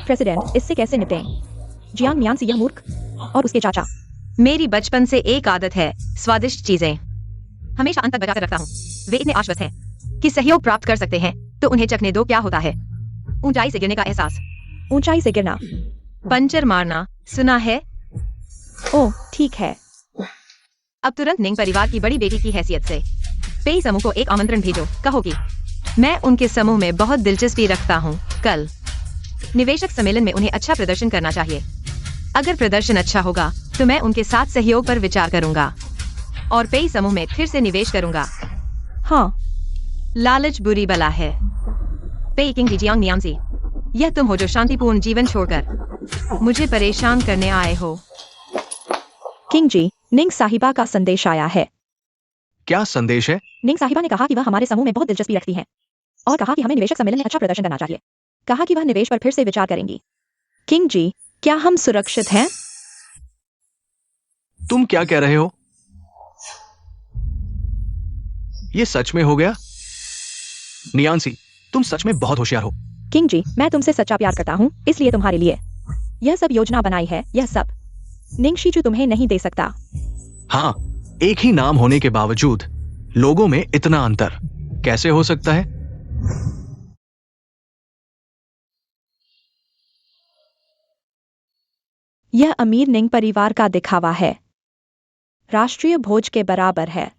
प्रेसिडेंट, इससे कैसे निपटें? जियांग मियांसी यह मूर्ख और उसके चाचा। मेरी बचपन से एक आदत है, स्वादिष्ट चीजें हमेशा अंत तक बचाकर रखता हूँ। वे इतने आश्वस्त हैं कि सहयोग प्राप्त कर सकते हैं, तो उन्हें चखने दो क्या होता है। ऊंचाई से गिरने का एहसास, ऊंचाई से गिरना, पंचर मारना, सुना है? ओह ठीक है। अब तुरंत निंग परिवार की बड़ी बेटी की हैसियत से पेई समूह को एक आमंत्रण भेजो। कहो कि मैं उनके समूह में बहुत दिलचस्पी रखता हूँ। कल निवेशक सम्मेलन में उन्हें अच्छा प्रदर्शन करना चाहिए। अगर प्रदर्शन अच्छा होगा तो मैं उनके साथ सहयोग पर विचार करूंगा और पेई समूह में फिर से निवेश करूंगा। हाँ, लालच बुरी बला है। पेई किंग जियांग नियांसी, यह तुम हो जो शांतिपूर्ण जीवन छोड़कर मुझे परेशान करने आए हो। किंग जी, निंग साहिबा का संदेश आया है। क्या संदेश है? निंग साहिबा ने कहा कि वह हमारे समूह में बहुत दिलचस्पी रखती हैं और कहा कि हमें निवेशक सम्मेलन में अच्छा प्रदर्शन करना चाहिए। कहा कि वह निवेश पर फिर से विचार करेंगी। किंग जी, क्या हम सुरक्षित हैं? तुम क्या कह रहे हो? ये सच में हो गया? नियांसी, तुम सच में बहुत होशियार हो। किंग जी, मैं तुमसे सच्चा प्यार करता हूँ, इसलिए तुम्हारे लिए यह सब योजना बनाई है। यह सब निंग शीचू तुम्हें नहीं दे सकता। हाँ, एक ही नाम होने के बावजूद लोगों में इतना अंतर कैसे हो सकता है? यह अमीर निंग परिवार का दिखावा है, राष्ट्रीय भोज के बराबर है।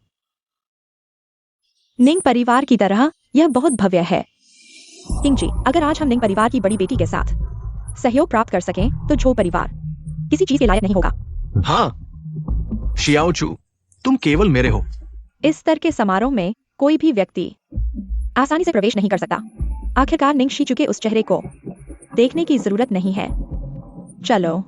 निंग परिवार की तरह यह बहुत भव्य है। किंग जी, अगर आज हम निंग परिवार की बड़ी बेटी के साथ सहयोग प्राप्त कर सकें तो झो परिवार किसी चीज के लायक नहीं होगा। हाँ, शियाओचू, तुम केवल मेरे हो। इस स्तर के समारोह में कोई भी व्यक्ति आसानी से प्रवेश नहीं कर सकता। आखिरकार निंग शीचू के उस चेहरे को देखने की जरूरत नहीं है। चलो।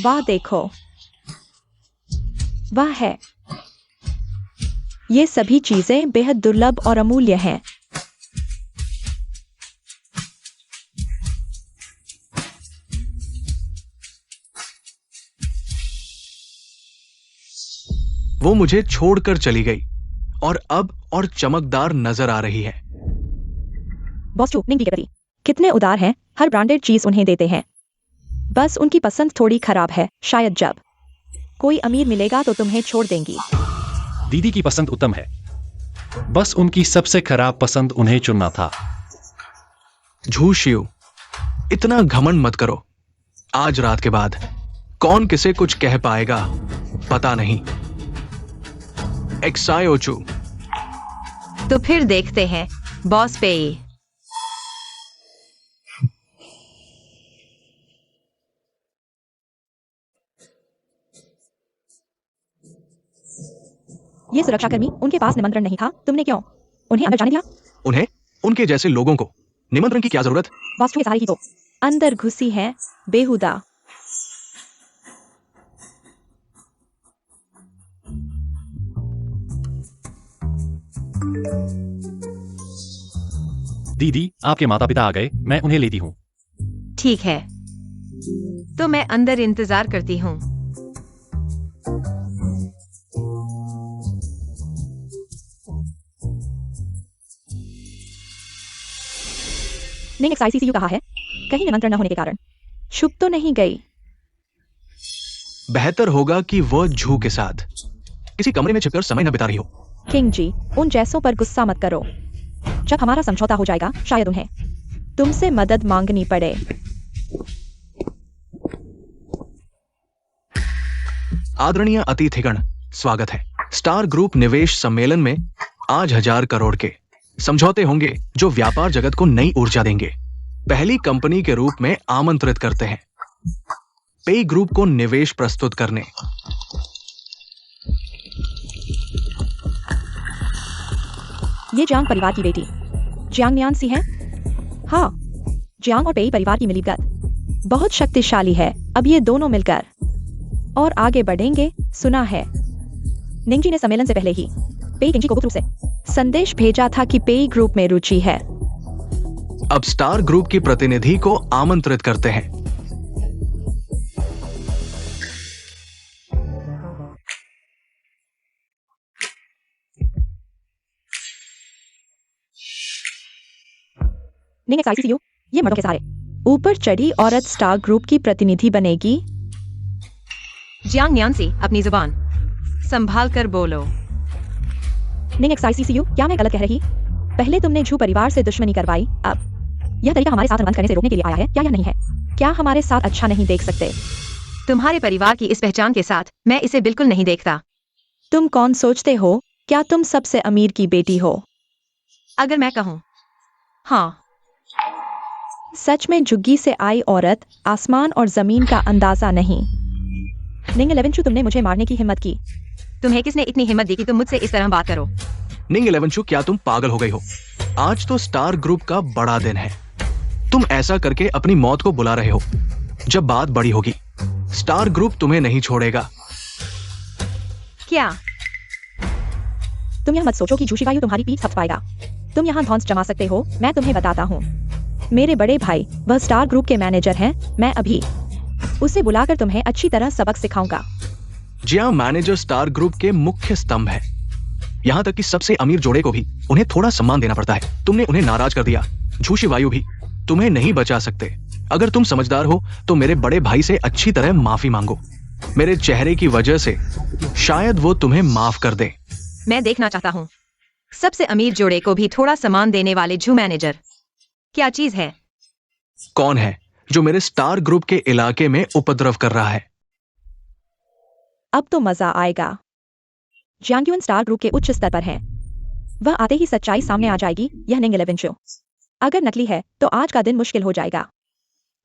वाह देखो, वाह है। ये सभी चीजें बेहद दुर्लभ और अमूल्य हैं। वो मुझे छोड़कर चली गई और अब और चमकदार नजर आ रही है। बॉस चू, निंग के प्रति कितने उदार हैं। हर ब्रांडेड चीज उन्हें देते हैं। बस उनकी पसंद थोड़ी खराब है। शायद जब कोई अमीर मिलेगा तो तुम्हें छोड़ देंगी। दीदी की पसंद उत्तम है, बस उनकी सबसे खराब पसंद उन्हें चुनना था। झूशियो, इतना घमंड मत करो। आज रात के बाद कौन किसे कुछ कह पाएगा पता नहीं। एक्सायोचू, तो फिर देखते हैं बॉस पेई। ये सुरक्षाकर्मी, उनके पास निमंत्रण नहीं था। तुमने क्यों उन्हें अंदर जाने दिया? उन्हें, उनके जैसे लोगों को निमंत्रण की क्या जरूरत? बॉस चू, ये सारी ही तो अंदर घुसी हैं, बेहुदा। दीदी, आपके माता पिता आ गए, मैं उन्हें लेती हूँ। ठीक है, तो मैं अंदर इंतजार करती हूँ। निंग एक्सआईसीसीयू कहा है, कहीं निमंत्रण न होने के कारण छुप तो नहीं गई। बेहतर होगा कि वह झू के साथ किसी कमरे में छिपकर समय न बिता रही हो। किंग जी, उन जैसों पर गुस्सा मत करो। जब हमारा समझौता हो जाएगा शायद उन्हें तुमसे मदद मांगनी पड़े। आदरणीय अतिथिगण, स्वागत है। स्टार ग्रुप निवेश सम्मेलन में आज 1000 करोड़ के समझौते होंगे जो व्यापार जगत को नई ऊर्जा देंगे। पहली कंपनी के रूप में आमंत्रित करते हैं पेई ग्रुप को निवेश प्रस्तुत करने। ये जियांग परिवार की बेटी जियांग नियांसी है। हाँ, जियांग और पेई परिवार की मिलीभगत बहुत शक्तिशाली है। अब ये दोनों मिलकर और आगे बढ़ेंगे। सुना है निंगजी ने सम्मेलन से पहले ही पेई किंगजी को गुप्त रूप से संदेश भेजा था कि पेई ग्रुप में रुचि है। अब स्टार ग्रुप की प्रतिनिधि को आमंत्रित करते हैं। निंग एक्सआईसीसीयू, ये मर्दों के सहारे ऊपर चढ़ी औरत स्टार ग्रुप की प्रतिनिधि बनेगी। जियांग न्यांसी, अपनी जुबान संभाल कर बोलो। निंग एक्सआईसीसीयू, क्या मैं गलत कह रही? पहले तुमने झू परिवार से दुश्मनी करवाई, अब यह तरीका हमारे साथ संबंध करने से रोकने के लिए आया है या यह नहीं है? क्या हमारे साथ अच्छा नहीं देख सकते? तुम्हारे परिवार की इस पहचान के साथ मैं इसे बिल्कुल नहीं देखता। तुम कौन सोचते हो? क्या तुम सबसे अमीर की बेटी हो? अगर मैं कहूँ हाँ, सच में झुग्गी से आई औरत, आसमान और जमीन का अंदाजा नहीं। निंग 11 तुमने मुझे मारने की हिम्मत की। तुम्हें किसने इतनी हिम्मत दी कि तुम मुझसे इस तरह बात करो? निंग 11 क्या तुम पागल हो गई हो? आज तो स्टार ग्रुप का बड़ा दिन है। तुम ऐसा करके अपनी मौत को बुला रहे हो। जब बात बड़ी होगी, स्टार ग्रुप तुम्हें नहीं छोड़ेगा। क्या? तुम यह मत सोचो कि झूठी वायु तुम्हारी पीठ थप पाएगा। तुम यहाँ धौंस जमा सकते हो। मैं तुम्हें बताता हूँ। मेरे बड़े भाई वह स्टार ग्रुप के मैनेजर हैं। मैं अभी उसे बुलाकर तुम्हें अच्छी तरह सबक सिखाऊंगा। जी हाँ, मैनेजर स्टार ग्रुप के मुख्य स्तंभ है। यहाँ तक कि सबसे अमीर जोड़े को भी उन्हें थोड़ा सम्मान देना पड़ता है। तुमने उन्हें नाराज कर दिया। झूठी वायु भी तुम्हें नहीं बचा सकते। अगर तुम समझदार हो तो मेरे बड़े भाई से अच्छी तरह माफी मांगो। मेरे चेहरे की वजह से शायद वो तुम्हें माफ कर दे। मैं देखना चाहता हूँ सबसे अमीर जोड़े को भी थोड़ा सम्मान देने वाले झू मैनेजर क्या चीज है? कौन है जो मेरे स्टार ग्रुप के इलाके में उपद्रव कर रहा है? अब तो मजा आएगा। जियांग्युन स्टार ग्रुप के उच्च स्तर पर है। वह आते ही सच्चाई सामने आ जाएगी। यह निंग 11 अगर नकली है तो आज का दिन मुश्किल हो जाएगा।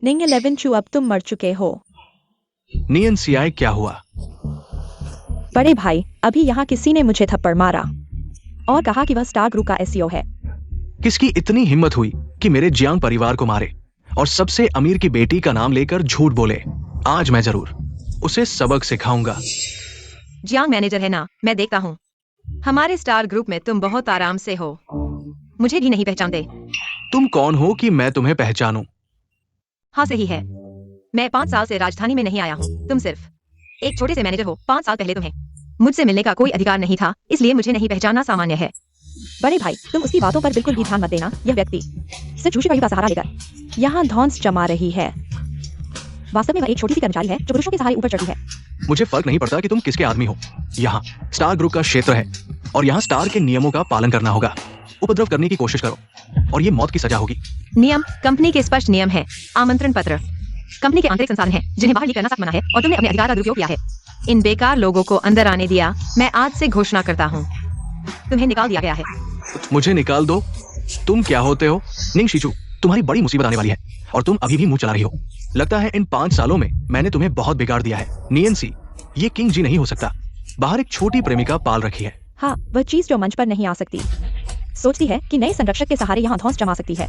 निंग 11 अब तुम मर चुके हो। नियन सियाई क्या हुआ? बड़े भाई, अभी यहाँ किसी ने मुझे थप्पड़ मारा और कहा कि वह स्टार ग्रुप का एसईओ है। किसकी इतनी हिम्मत हुई कि मेरे जियांग परिवार को मारे और सबसे अमीर की बेटी का नाम लेकर झूठ बोले? आज मैं जरूर उसे सबक सिखाऊंगा। जियांग मैनेजर है ना? मैं देखता हूँ। हमारे स्टार ग्रुप में तुम बहुत आराम से हो। मुझे भी नहीं पहचानते। तुम कौन हो कि मैं तुम्हें पहचानूं? हाँ सही है। मैं 5 साल से राजधानी में नहीं आया हूँ। तुम सिर्फ एक छोटे से मैनेजर हो। 5 साल पहले तुम्हें मुझसे मिलने का कोई अधिकार नहीं था, इसलिए मुझे नहीं पहचानना सामान्य है। बड़े भाई, तुम उसकी बातों पर बिल्कुल भी ध्यान मत देना। यह व्यक्ति सिर्फ झूठी वायु का सहारा लेकर यहाँ धौंस जमा रही है। वास्तव में वह एक छोटी सी कर्मचारी है जो पुरुषों के सहारे ऊपर चढ़ी है। मुझे फर्क नहीं पड़ता कि तुम किसके आदमी हो। यहाँ स्टार ग्रुप का क्षेत्र है और यहाँ स्टार के नियमों का पालन करना होगा। उपद्रव करने की कोशिश करो और ये मौत की सजा होगी। नियम कंपनी के स्पष्ट नियम है। आमंत्रण पत्र कंपनी के आंतरिक संसाधन हैं जिन्हें बाहर लीक करना सख्त मना है और तुमने अपने अधिकार का दुरुपयोग किया है। इन बेकार लोगों को अंदर आने दिया। मैं आज से घोषणा करता हूँ, तुम्हें निकाल दिया गया है। मुझे निकाल दो। तुम क्या होते हो? निंग शीचू, तुम्हारी बड़ी मुसीबत आने वाली है और तुम अभी भी मुंह चला रही हो। लगता है इन 5 सालों में मैंने तुम्हें बहुत बिगाड़ दिया है। नियन सी, ये किंग जी नहीं हो सकता। बाहर एक छोटी प्रेमिका पाल रखी है। हाँ, वह चीज जो मंच पर नहीं आ सकती। सोचती है कि नए संरक्षक के सहारे यहाँ धौंस जमा सकती है।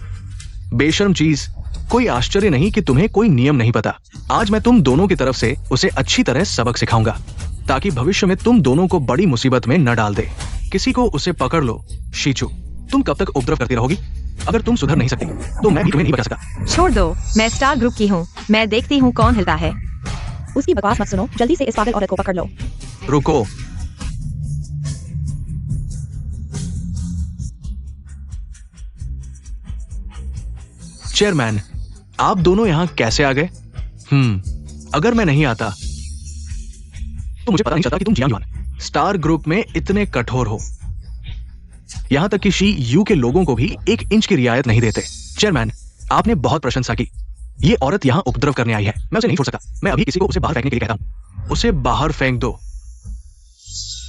बेशर्म चीज, कोई आश्चर्य नहीं कि तुम्हें कोई नियम नहीं पता। आज मैं तुम दोनों की तरफ से उसे अच्छी तरह सबक सिखाऊंगा ताकि भविष्य में तुम दोनों को बड़ी मुसीबत में न डाल दे। किसी को उसे पकड़ लो। शीचू, तुम कब तक उपद्रव करती रहोगी? अगर तुम सुधर नहीं सकती तो मैं भी तुम्हें नहीं बचा सका। छोड़ दो, मैं स्टार ग्रुप की हूँ। मैं देखती हूँ कौन हिलता है। उसकी बकवास मत सुनो। जल्दी से इस पागल औरत को पकड़ लो। रुको। चेयरमैन, आप दोनों यहाँ कैसे आ गए? अगर मैं नहीं आता तो मुझे पता नहीं चलता कि तुम जियांग युआन स्टार ग्रुप में इतने कठोर हो। यहां तक कि शी यू के लोगों को भी 1 इंच की रियायत नहीं देते। चेयरमैन, आपने बहुत प्रशंसा की। ये औरत यहां उपद्रव करने आई है। मैं उसे नहीं छोड़ सकता। मैं अभी किसी को उसे बाहर फेंकने के लिए कहता हूं। उसे बाहर फेंक दो।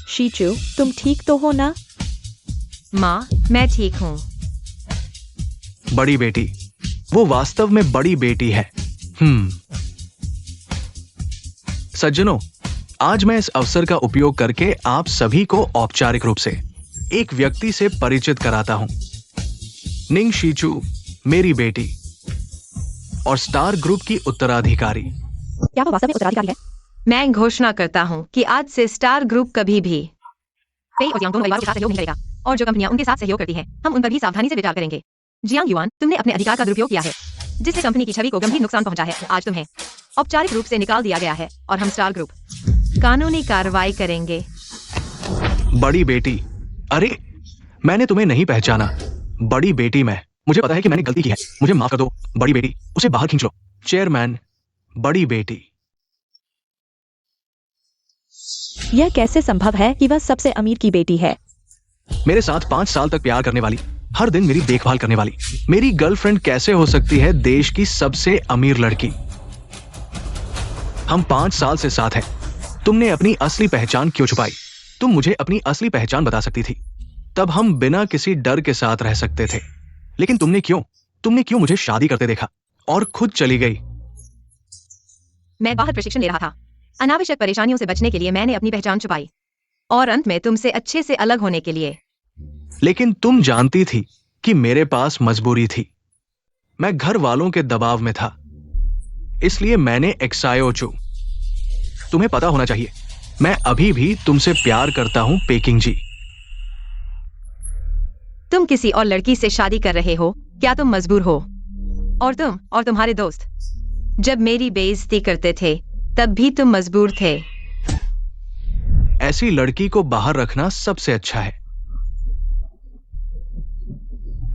शीचू, तुम ठीक तो हो ना? माँ, मैं ठीक हूँ। बड़ी बेटी, वो वास्तव में बड़ी बेटी है। सज्जनों, आज मैं इस अवसर का उपयोग करके आप सभी को औपचारिक रूप से एक व्यक्ति से परिचित कराता हूं। निंग शीचू मेरी बेटी और स्टार ग्रुप की उत्तराधिकारी। क्या वो वास्तव में उत्तराधिकारी है? मैं घोषणा करता हूँ कि आज से स्टार ग्रुप कभी भी पेई और जियांग दोनों परिवार के साथ सहयोग नहीं करेगा और जो कंपनियां उनके साथ सहयोग करती हैं, हम उन पर भी सावधानी से विचार करेंगे। जियांग युआन, तुमने अपने अधिकार का दुरुपयोग किया है जिससे कंपनी की छवि को गंभीर नुकसान पहुंचा है। आज तुम्हें औपचारिक रूप से निकाल दिया गया है और हम स्टार ग्रुप कानूनी कार्रवाई करेंगे। बड़ी बेटी, अरे मैंने तुम्हें नहीं पहचाना। बड़ी बेटी मैं, मुझे पता है कि मैंने गलती की है। मुझे माफ कर दो। बड़ी बेटी, उसे बाहर खींच लो। चेयरमैन, बड़ी बेटी। यह कैसे संभव है कि वह सबसे अमीर की बेटी है? मेरे साथ 5 साल तक प्यार करने वाली हर दिन मेरी देखभाल करने वाली। मेरी गर्लफ्रेंड कैसे हो सकती है देश की सबसे अमीर लड़की? हम 5 साल से साथ हैं। तुमने अपनी असली पहचान क्यों छुपाई? तुम मुझे अपनी असली पहचान बता सकती थी। तब हम बिना किसी डर के साथ रह सकते थे। लेकिन तुमने क्यों मुझे शादी करते देखा और खुद चली गई? मैं बाहर प्रशिक्षण ले रहा था। अनावश्यक परेशानियों से बचने के लिए मैंने अपनी पहचान छुपाई और अंत में तुमसे अच्छे से अलग होने के लिए। लेकिन तुम जानती थी कि मेरे पास मजबूरी थी। मैं घर वालों के दबाव में था, इसलिए मैंने एक्सायो चू। तुम्हें पता होना चाहिए, मैं अभी भी तुमसे प्यार करता हूं पेकिंग जी। तुम किसी और लड़की से शादी कर रहे हो, क्या तुम मजबूर हो? और तुम और तुम्हारे दोस्त जब मेरी बेइज्जती करते थे तब भी तुम मजबूर थे। ऐसी लड़की को बाहर रखना सबसे अच्छा है।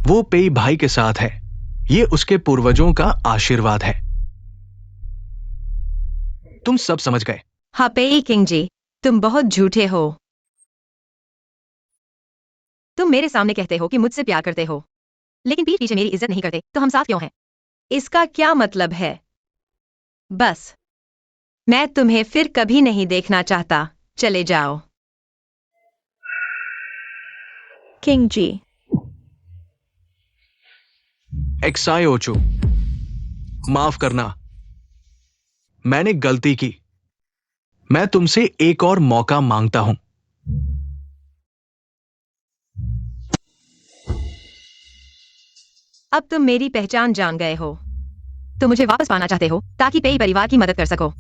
वो पेई भाई के साथ है। ये उसके पूर्वजों का आशीर्वाद है। तुम सब समझ गए। हाँ पेई किंग जी, तुम बहुत झूठे हो। तुम मेरे सामने कहते हो कि मुझसे प्यार करते हो, लेकिन पीठ पीछे मेरी इज्जत नहीं करते, तो हम साथ क्यों हैं? इसका क्या मतलब है? बस मैं तुम्हें फिर कभी नहीं देखना चाहता। चले जाओ। किंग जी, एक्सायोचू, माफ करना, मैंने गलती की। मैं तुमसे एक और मौका मांगता हूं। अब तुम मेरी पहचान जान गए हो, तो मुझे वापस पाना चाहते हो ताकि पेई परिवार की मदद कर सको।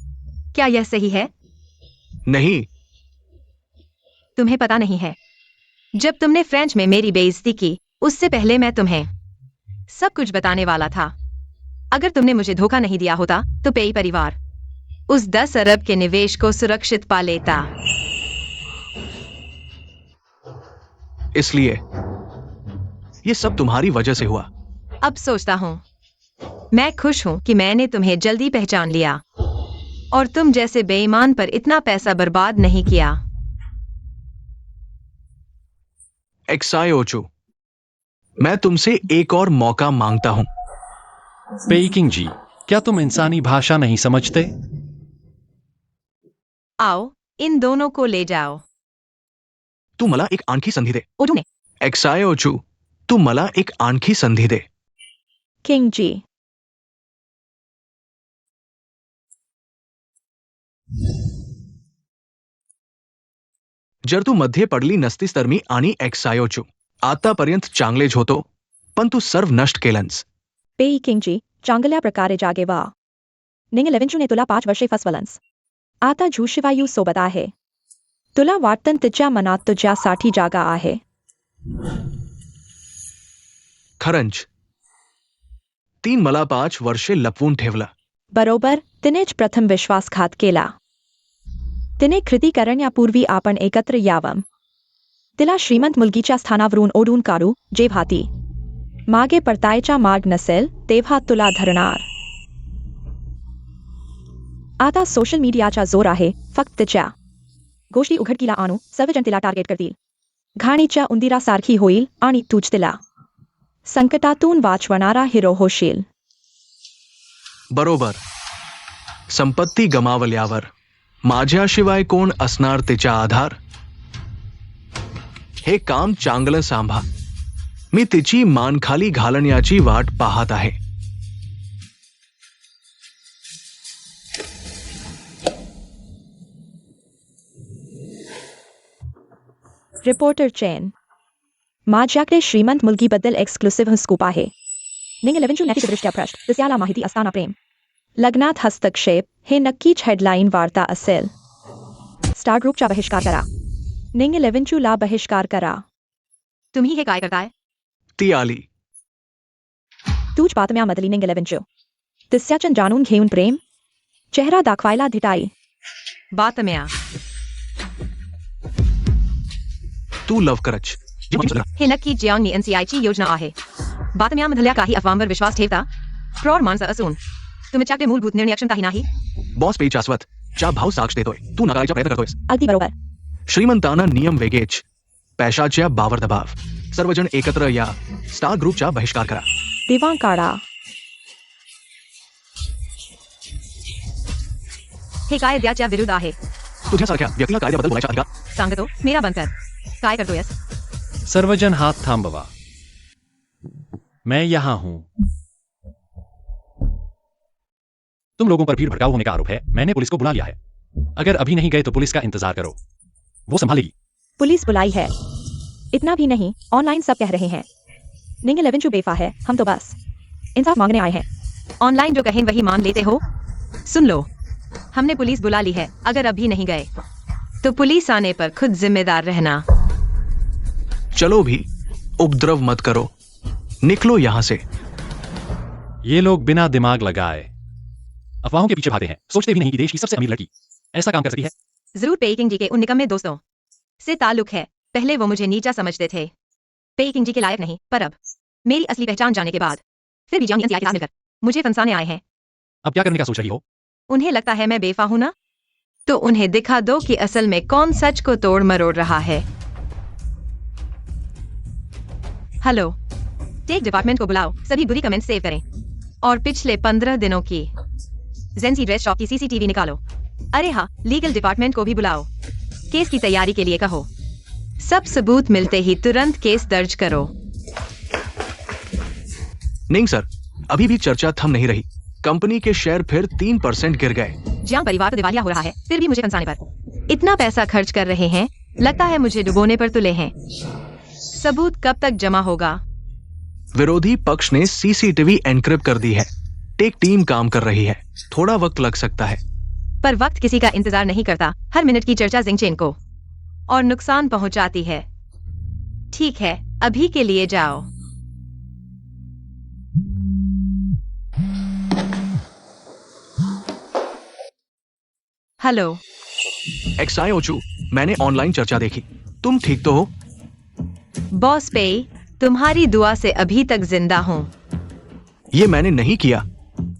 क्या यह सही है? नहीं, तुम्हें पता नहीं है, जब तुमने फ्रेंच में मेरी बेइज्जती की, उससे पहले मैं तुम्हें सब कुछ बताने वाला था। अगर तुमने मुझे धोखा नहीं दिया होता तो पेई परिवार उस 10 अरब के निवेश को सुरक्षित पा लेता। इसलिए ये सब तुम्हारी वजह से हुआ। अब सोचता हूं, मैं खुश हूं कि मैंने तुम्हें जल्दी पहचान लिया और तुम जैसे बेईमान पर इतना पैसा बर्बाद नहीं किया। एक्सायोचू, मैं तुमसे एक और मौका मांगता हूं। पेकिंग जी, क्या तुम इंसानी भाषा नहीं समझते? आओ, इन दोनों को ले जाओ। तू मला एक आणखी संधी दे। ओडूने, एक्सायोचू, तू मला एक आणखी संधी दे। किंग जी, जर तू मध्ये पडली नसतीस तर मी आणि एक्सायोचू आतापर्यंत चांगलेच होतो, पण तू सर्व नष्ट केलंस. पेई किंग जी, चांगल्या प्रकारे जागे व्हा. निंग लेव्हनचूने तुला 5 वर्षे फसवलंस. आता झूशिवायू सोबत आहे. तुला वाटतं तिच्या मनात तुझ्यासाठी जागा आहे. खरंच तीन मला 5 वर्षे लपवून ठेवलं. बरोबर, तिनेच प्रथम विश्वासघात केला. तिने कृती करण्यापूर्वी आपण एकत्र यावं. तिला श्रीमंत मुलगीच्या स्थानावरून ओढून काढू, जेव्हा ती मागे परतायचा मार्ग नसेल तेव्हा तुला धरणार. आता सोशल मीडियाचा जोर आहे, फक्त तिच्या गोष्टी उघडकीला आणू, सर्वजण तिला टार्गेट करतील. घाणीच्या उंदीरासारखी होईल आणि तूच तिला संकटातून वाचवणारा हिरो होशील. बरोबर. संपत्ती गमावल्यावर माझ्याशिवाय कोण असणार तिचा आधार? हे काम चांगलं सांभा. मी तिची मान खाली घालण्याची वाट पाहत आहे. रिपोर्टर चेन, माझ्याकडे श्रीमंत मुलगीबद्दल एक्सक्लुसिव्ह स्कूप आहे. निंग लेव्हनचू नैतिकदृष्ट्या भ्रष्ट, तिच्याला माहिती असताना प्रेम लग्नात हस्तक्षेप हे नक्कीच हेडलाईन वार्ता असेल. स्टार ग्रुपचा बहिष्कार करा. निंग लेव्हनचूला बहिष्कार करा. तुम्ही हे काय करताय? ती आली. तूच बातम्यामधली निंग लेव्हनचू. तिच्याचं जाणून घेऊन प्रेम चेहरा दाखवायला धिटाई. बातम्या. तू लवकरच. हे नक्की जियांगनी एनसीआयची योजना आहे. बातम्यामधल्या काही अफवांवर विश्वास ठेवता फ्रॉड माणसं असून तुमच्याकडे मूलभूत निर्णय क्षमताही नाही. बॉस पेई शाश्वत चा भाव साक्ष देतोय. तू नकारायचा प्रयत्न करतोयस. अगदी बरोबर. श्रीमंतांना नियम वेगळेच, पैशाच्या बावर दबाव. सर्वजण एकत्र या स्टार ग्रुपचा बहिष्कार करा. दिवांग काढा. हे कायद्याच्या विरुद्ध आहे. तुझ्यासारख्या व्यक्तीला कायद्याबद्दल बोलायचा अधिकार. सांगतो मेरा बंद कर. काय करतोयस? सर्वजन हाथ थांबवा. मैं यहां हूं. तुम लोगों पर भीड़ भड़काऊ होने का आरोप है. मैंने पुलिस को बुला लिया है. अगर अभी नहीं गए तो पुलिस का इंतजार करो. वो संभालेगी. पुलिस बुलाई है. इतना भी नहीं, ऑनलाइन सब कह रहे हैं. निंग 11 चू बेफा है. हम तो बस इंसाफ मांगने आए हैं. ऑनलाइन जो कहें वही मान लेते हो. सुन लो, हमने पुलिस बुला ली है. अगर अभी नहीं गए तो पुलिस आने पर खुद जिम्मेदार रहना. चलो भी, उपद्रव मत करो. निकलो यहां से. ये लोग बिना दिमाग लगाए अफवाहों के पीछे भागते हैं. सोचते भी नहीं कि देश की सबसे अमीर लड़की ऐसा काम कर सकती है. जरूर पेकिंग जी के उन निकम्मे दोस्तों से ताल्लुक है. पहले वो मुझे नीचा समझते थे, पेकिंग जी के लायक नहीं, पर अब मेरी असली पहचान जाने के बाद फिर भी जानियन के साथ मिलकर मुझे फंसाने आए हैं. अब क्या करने का सोच रही हो? उन्हें लगता है मैं बेफा हूं ना, तो उन्हें दिखा दो कि असल में कौन सच को तोड़ मरोड़ रहा है. हेलो, टेक डिपार्टमेंट को बुलाओ. सभी बुरी कमेंट सेव करें और पिछले 15 दिनों की जेंसी ड्रेस शॉप की सीसीटीवी निकालो. अरे हाँ, लीगल डिपार्टमेंट को भी बुलाओ. केस की तैयारी के लिए कहो. सब सबूत मिलते ही तुरंत केस दर्ज करो. निंग सर, अभी भी चर्चा थम नहीं रही. कंपनी के शेयर फिर 3% गिर गए. जहां परिवार तो दिवालिया हो रहा है, फिर भी मुझे फंसाने पर इतना पैसा खर्च कर रहे हैं. लगता है मुझे डुबोने पर तुले हैं. सबूत कब तक जमा होगा? विरोधी पक्ष ने सीसीटीवी एनक्रिप्ट कर दी है. टेक टीम काम कर रही है. थोड़ा वक्त लग सकता है. पर वक्त किसी का इंतजार नहीं करता. हर मिनट की चर्चा जिंगचेन को और नुकसान पहुंचाती है. ठीक है, अभी के लिए जाओ. हेलो एक्साई ओचू, मैंने ऑनलाइन चर्चा देखी. तुम ठीक तो हो? बॉस पे, तुम्हारी दुआ से अभी तक जिंदा हूं. ये मैंने नहीं किया,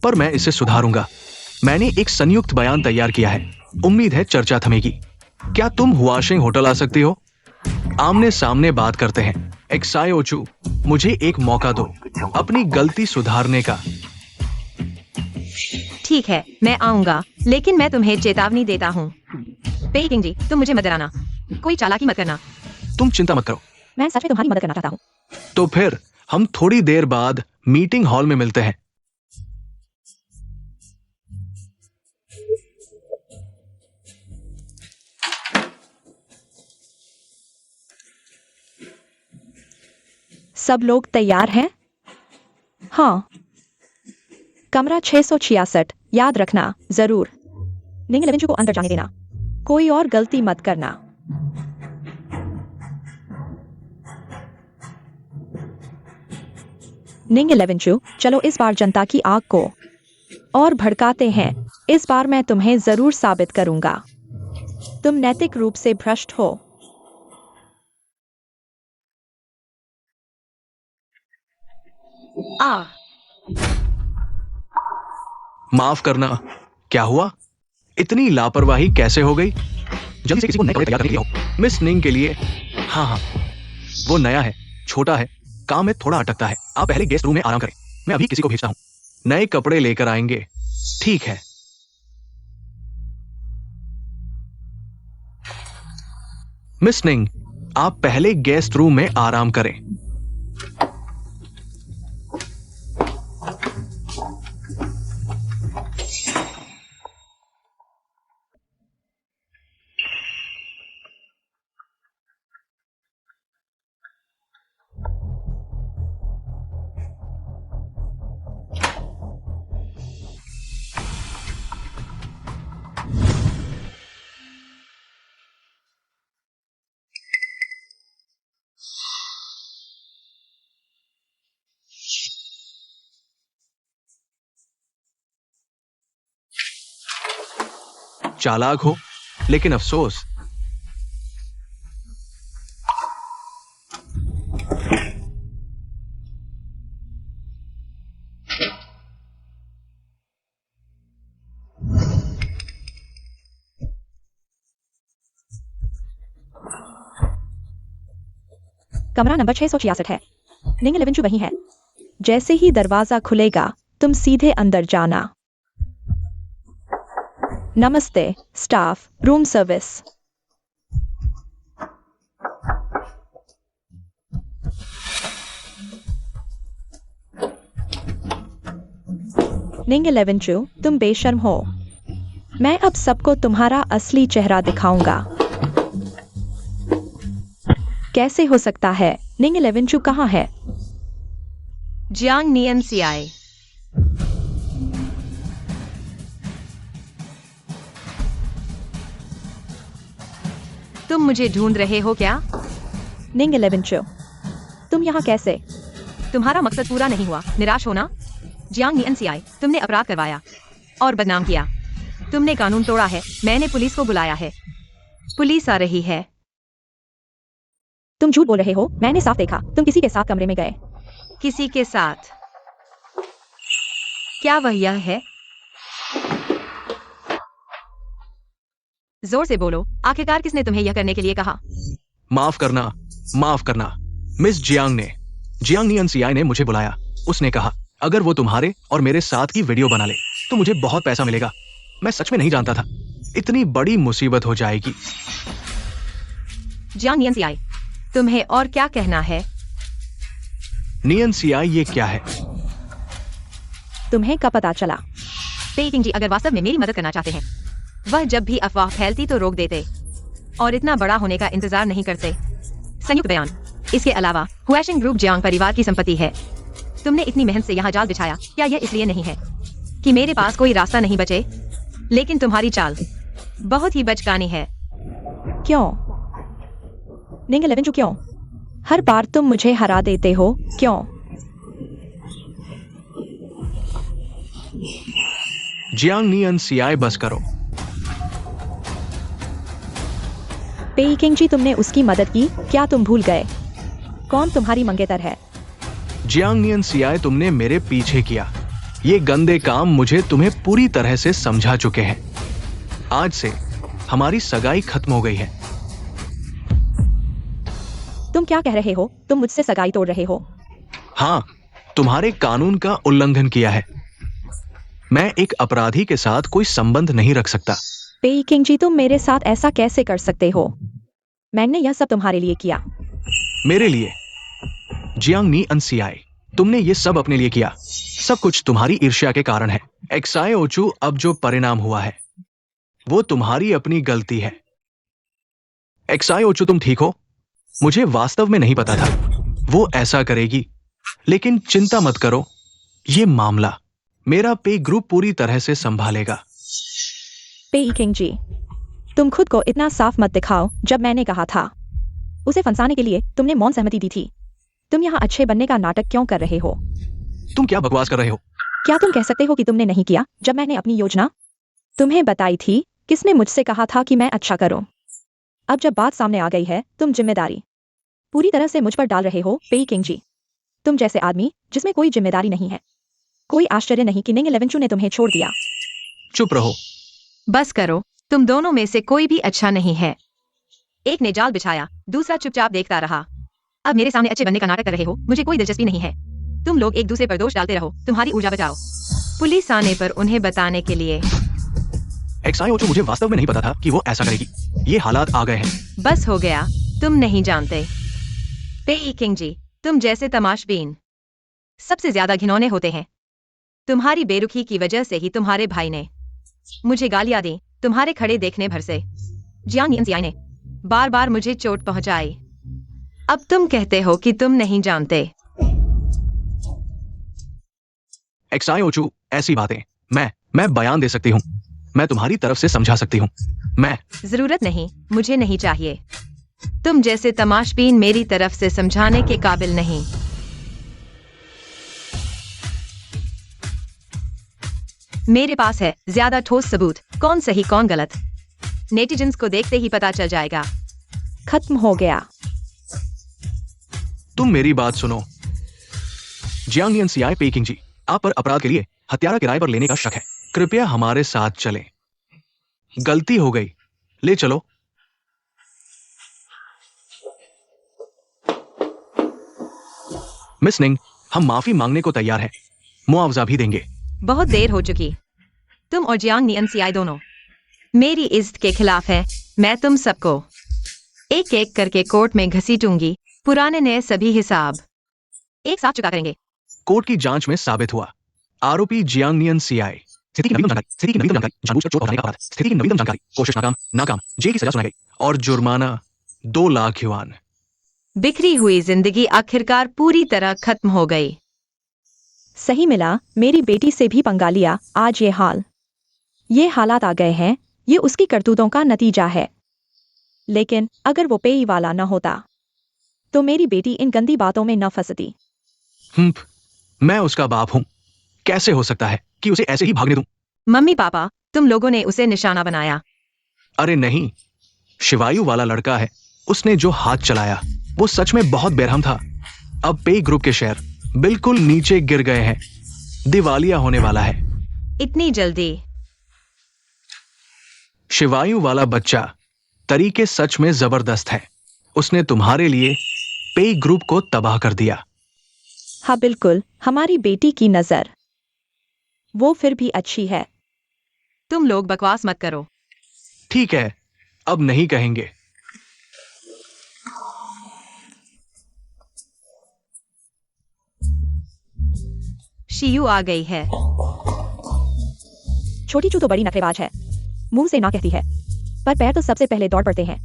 पर मैं इसे सुधारूंगा. मैंने एक संयुक्त बयान तैयार किया है. उम्मीद है चर्चा थमेगी. क्या तुम हुआशिंग होटल आ सकती हो? आमने सामने बात करते हैं. एक्साई ओचू, मुझे एक मौका दो अपनी गलती सुधारने का. ठीक है, मैं आऊंगा, लेकिन मैं तुम्हें चेतावनी देता हूं. पेकिंग जी, तुम मुझे मत डराना. कोई चालाकी मत करना. तुम चिंता मत करो. मैं सच में तुम्हारी मदद करना चाहता हूँ. तो फिर हम थोड़ी देर बाद मीटिंग हॉल में मिलते हैं. सब लोग तैयार हैं? हाँ. कमरा 666. याद रखना जरूर. निंग 11 चू को अंदर जाने देना. कोई और गलती मत करना. निंग 11 चू, चलो इस बार जनता की आग को और भड़काते हैं. इस बार मैं तुम्हें जरूर साबित करूंगा तुम नैतिक रूप से भ्रष्ट हो. माफ करना. क्या हुआ? इतनी लापरवाही कैसे हो गई? जल्दी से किसी को नए कपड़े तैयार करने के लिए हो. मिस निंग के लिए. हाँ, वो नया है, छोटा है, काम में थोड़ा अटकता है. आप पहले गेस्ट रूम में आराम करें. मैं अभी किसी को भेजता हूँ. नए कपड़े लेकर आएंगे. ठीक है. मिस निंग, आप पहले गेस्ट रूम में आराम करें. चालाक हो, लेकिन अफसोस. कमरा नंबर 666 है। निंग 11 वही है। जैसे ही दरवाजा खुलेगा तुम सीधे अंदर जाना। नमस्ते स्टाफ रूम सर्विस। निंग 11 तुम बेशर्म हो। मैं अब सबको तुम्हारा असली चेहरा दिखाऊंगा। कैसे हो सकता है? निंग 11 कहाँ है? जियांग नियन सियाई। तुम मुझे ढूंढ रहे हो क्या? निंग 11 तुम यहाँ कैसे? तुम्हारा मकसद पूरा नहीं हुआ, निराश होना? जियांग नियन सियाई, तुमने अपराध करवाया और बदनाम किया। तुमने कानून तोड़ा है। मैंने पुलिस को बुलाया है। पुलिस आ रही है। तुम झूठ बोल रहे हो। मैंने साफ देखा तुम किसी के साथ कमरे में गए। किसी के साथ? क्या वह यह है? जोर से बोलो। आखिरकार किसने तुम्हें यह करने के लिए कहा? माफ करना मिस जियांग नियन सियाई ने मुझे बुलाया। उसने कहा अगर वो तुम्हारे और मेरे साथ की वीडियो बना ले तो मुझे बहुत पैसा मिलेगा। मैं सच में नहीं जानता था इतनी बड़ी मुसीबत हो जाएगी। जियांग नियन सियाई, तुम्हें और क्या कहना है? नियन सियाई ये क्या है? तुम्हें कब पता चला? पेइटिंग जी अगर वास्तव में मेरी मदद करना चाहते हैं, वह जब भी अफवाह फैलती तो रोक देते और इतना बड़ा होने का इंतजार नहीं करते। संयुक्त बयान। इसके अलावा हुएशिंग ग्रुप जियांग परिवार की संपत्ति है। तुमने इतनी मेहनत से यहाँ जाल बिछाया, क्या यह इसलिए नहीं है कि मेरे पास कोई रास्ता नहीं बचे? लेकिन तुम्हारी चाल बहुत ही बचकानी है। क्यों? निंग 11 क्यों? हर बार तुम मुझे हरा देते हो, क्यों? जियांग नियन सियाई बस करो। पेइकिंग जी तुमने उसकी मदद की, क्या तुम भूल गए कौन तुम्हारी मंगेतर है? जियांग नियन सियाई तुमने मेरे पीछे किया। ये गंदे काम मुझे तुम्हें पूरी तरह से समझा चुके हैं। आज से हमारी सगाई खत्म हो गई है। तुम क्या कह रहे हो? तुम मुझसे सगाई तोड़ रहे हो? हाँ, तुम्हारे कानून का उल्लंघन किया है। मैं एक अपराधी के साथ कोई संबंध नहीं रख सकता। पेइकिंग जी तुम मेरे साथ ऐसा कैसे कर सकते हो? मैंने यह सब तुम्हारे लिए किया। मेरे लिए? जियांग नियन सियाई, तुमने ये सब अपने लिए किया। सब कुछ तुम्हारी ईर्ष्या के कारण है। एक्साई ओचू, अब जो परिणाम हुआ है वो तुम्हारी अपनी गलती है। एक्साई ओचू तुम ठीक हो? मुझे वास्तव में नहीं पता था वो ऐसा करेगी, लेकिन चिंता मत करो, ये मामला मेरा पे ग्रुप पूरी तरह से संभालेगा। पेइकिंग जी तुम खुद को इतना साफ मत दिखाओ। जब मैंने कहा था उसे फंसाने के लिए तुमने मौन सहमति दी थी। तुम यहाँ अच्छे बनने का नाटक क्यों कर रहे हो? तुम क्या बकवास कर रहे हो? क्या तुम कह सकते हो कि तुमने नहीं किया जब मैंने अपनी योजना तुम्हें बताई थी? किसने मुझसे कहा था कि मैं अच्छा करूं? अब जब बात सामने आ गई है तुम जिम्मेदारी पूरी तरह से मुझ पर डाल रहे हो। पेइकिंग जी तुम जैसे आदमी जिसमें कोई जिम्मेदारी नहीं है, कोई आश्चर्य नहीं कि निंग 11 ने तुम्हें छोड़ दिया। चुप रहो। बस करो। तुम दोनों में से कोई भी अच्छा नहीं है। एक ने जाल बिछाया, दूसरा चुपचाप देखता रहा। अब मेरे सामने अच्छे बनने का नाटक कर रहे हो। मुझे कोई दिलचस्पी नहीं है। तुम लोग एक दूसरे पर दोष डालते रहो। तुम्हारी ऊर्जा बचाओ। पुलिस आने पर उन्हें बताने के लिए। एक्साई ओचू, मुझे वास्तव में नहीं पता था कि वो ऐसा करेगी। ये हालात आ गए हैं। बस हो गया, तुम नहीं जानते। पेइकिंग जी तुम जैसे तमाशबीन सबसे ज्यादा घिनौने होते हैं। तुम्हारी बेरुखी की वजह से ही तुम्हारे भाई ने मुझे गालियां दी, तुम्हारे खड़े देखने भर से। जियांग नियन सियाई ने बार बार मुझे चोट पहुंचाई। अब तुम कहते हो कि तुम नहीं जानते। एक्साई ओचू, ऐसी बातें मैं बयान दे सकती हूँ। मैं तुम्हारी तरफ से समझा सकती हूँ। मैं जरूरत नहीं, मुझे नहीं चाहिए। तुम जैसे तमाशबीन मेरी तरफ से समझाने के काबिल नहीं। मेरे पास है ज्यादा ठोस सबूत, कौन सही कौन गलत। नेटिजन्स को देखते ही पता चल जाएगा। खत्म हो गया। तुम मेरी बात सुनो। जियांग नियन सियाई, पेइकिंग जी, आप पर अपराध के लिए हत्यारा किराए पर लेने का शक है। कृपया हमारे साथ चलें। गलती हो गई, ले चलो। मिस निंग, हम माफी मांगने को तैयार हैं, मुआवजा भी देंगे। बहुत देर हो चुकी। तुम और जियांग नियन सियाई दोनों मेरी इज्जत के खिलाफ है। मैं तुम सबको एक एक करके कोर्ट में घसीटूंगी। पुराने नए सभी हिसाब एक साथ चुका करेंगे। कोर्ट की जांच में साबित हुआ आरोपी जियांग नियन सीआई। स्थिति की नवीनतम जानकारी, जानबूझकर चोट पहुंचाने का अपराध। स्थिति की नवीनतम जानकारी, कोशिश नाकाम, जेल की सजा सुनाई गई और जुर्माना 2 लाख युआन। बिखरी हुई जिंदगी आखिरकार पूरी तरह खत्म हो गई। सही मिला, मेरी बेटी से भी पंगा लिया। आज ये हालात आ गए हैं, ये उसकी करतूतों का नतीजा है। लेकिन अगर वो पेई वाला न होता तो मेरी बेटी इन गंदी बातों में न फंसती। मैं उसका बाप हूं, कैसे हो सकता है कि उसे ऐसे ही भागने दूं? मम्मी पापा, तुम लोगों ने उसे निशाना बनाया। अरे नहीं, शिवायु वाला लड़का है, उसने जो हाथ चलाया वो सच में बहुत बेरहम था। अब पेई ग्रुप के शेयर बिल्कुल नीचे गिर गए हैं, दिवालिया होने वाला है। इतनी जल्दी? शिवायु वाला बच्चा तरीके सच में जबरदस्त है, उसने तुम्हारे लिए पेई ग्रुप को तबाह कर दिया। हाँ बिल्कुल, हमारी बेटी की नजर वो फिर भी अच्छी है। तुम लोग बकवास मत करो। ठीक है, अब नहीं कहेंगे। शियू आ गई है। छोटी चू तो बड़ी नखरेबाज है, मुंह से ना कहती है, पर पैर तो सबसे पहले दौड़ पड़ते हैं।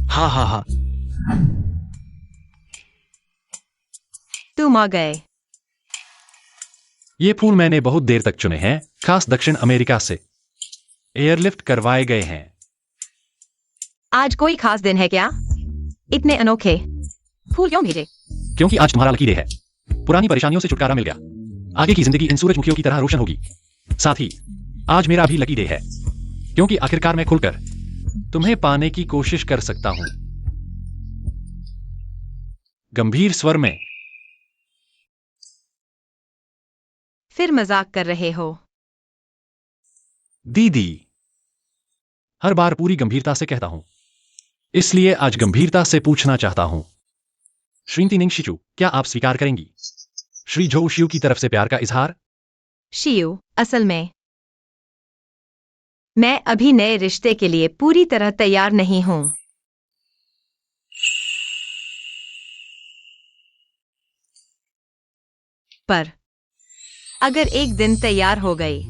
हाँ हाँ हाँ, तुम आ गए। ये फूल मैंने बहुत देर तक चुने हैं, खास दक्षिण अमेरिका से एयरलिफ्ट करवाए गए हैं। आज कोई खास दिन है क्या? इतने अनोखे फूल क्यों भेजे? क्योंकि आज तुम्हारा लकी डे है। पुरानी परेशानियों से छुटकारा मिल गया, आगे की जिंदगी इन सूरजमुखियों की तरह रोशन होगी। साथ ही आज मेरा भी लकी डे है, क्योंकि आखिरकार मैं खुलकर तुम्हें पाने की कोशिश कर सकता हूं। गंभीर स्वर में, फिर मजाक कर रहे हो? दीदी, हर बार पूरी गंभीरता से कहता हूं, इसलिए आज गंभीरता से पूछना चाहता हूं। श्रीमती निंग शिचू, क्या आप स्वीकार करेंगी श्री झो शियू की तरफ से प्यार का इजहार? शियू, असल में मैं अभी नए रिश्ते के लिए पूरी तरह तैयार नहीं हूं। पर अगर एक दिन तैयार हो गई,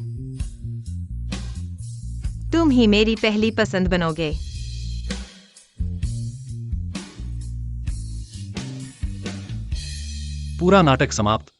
तुम ही मेरी पहली पसंद बनोगे। पूरा नाटक समाप्त।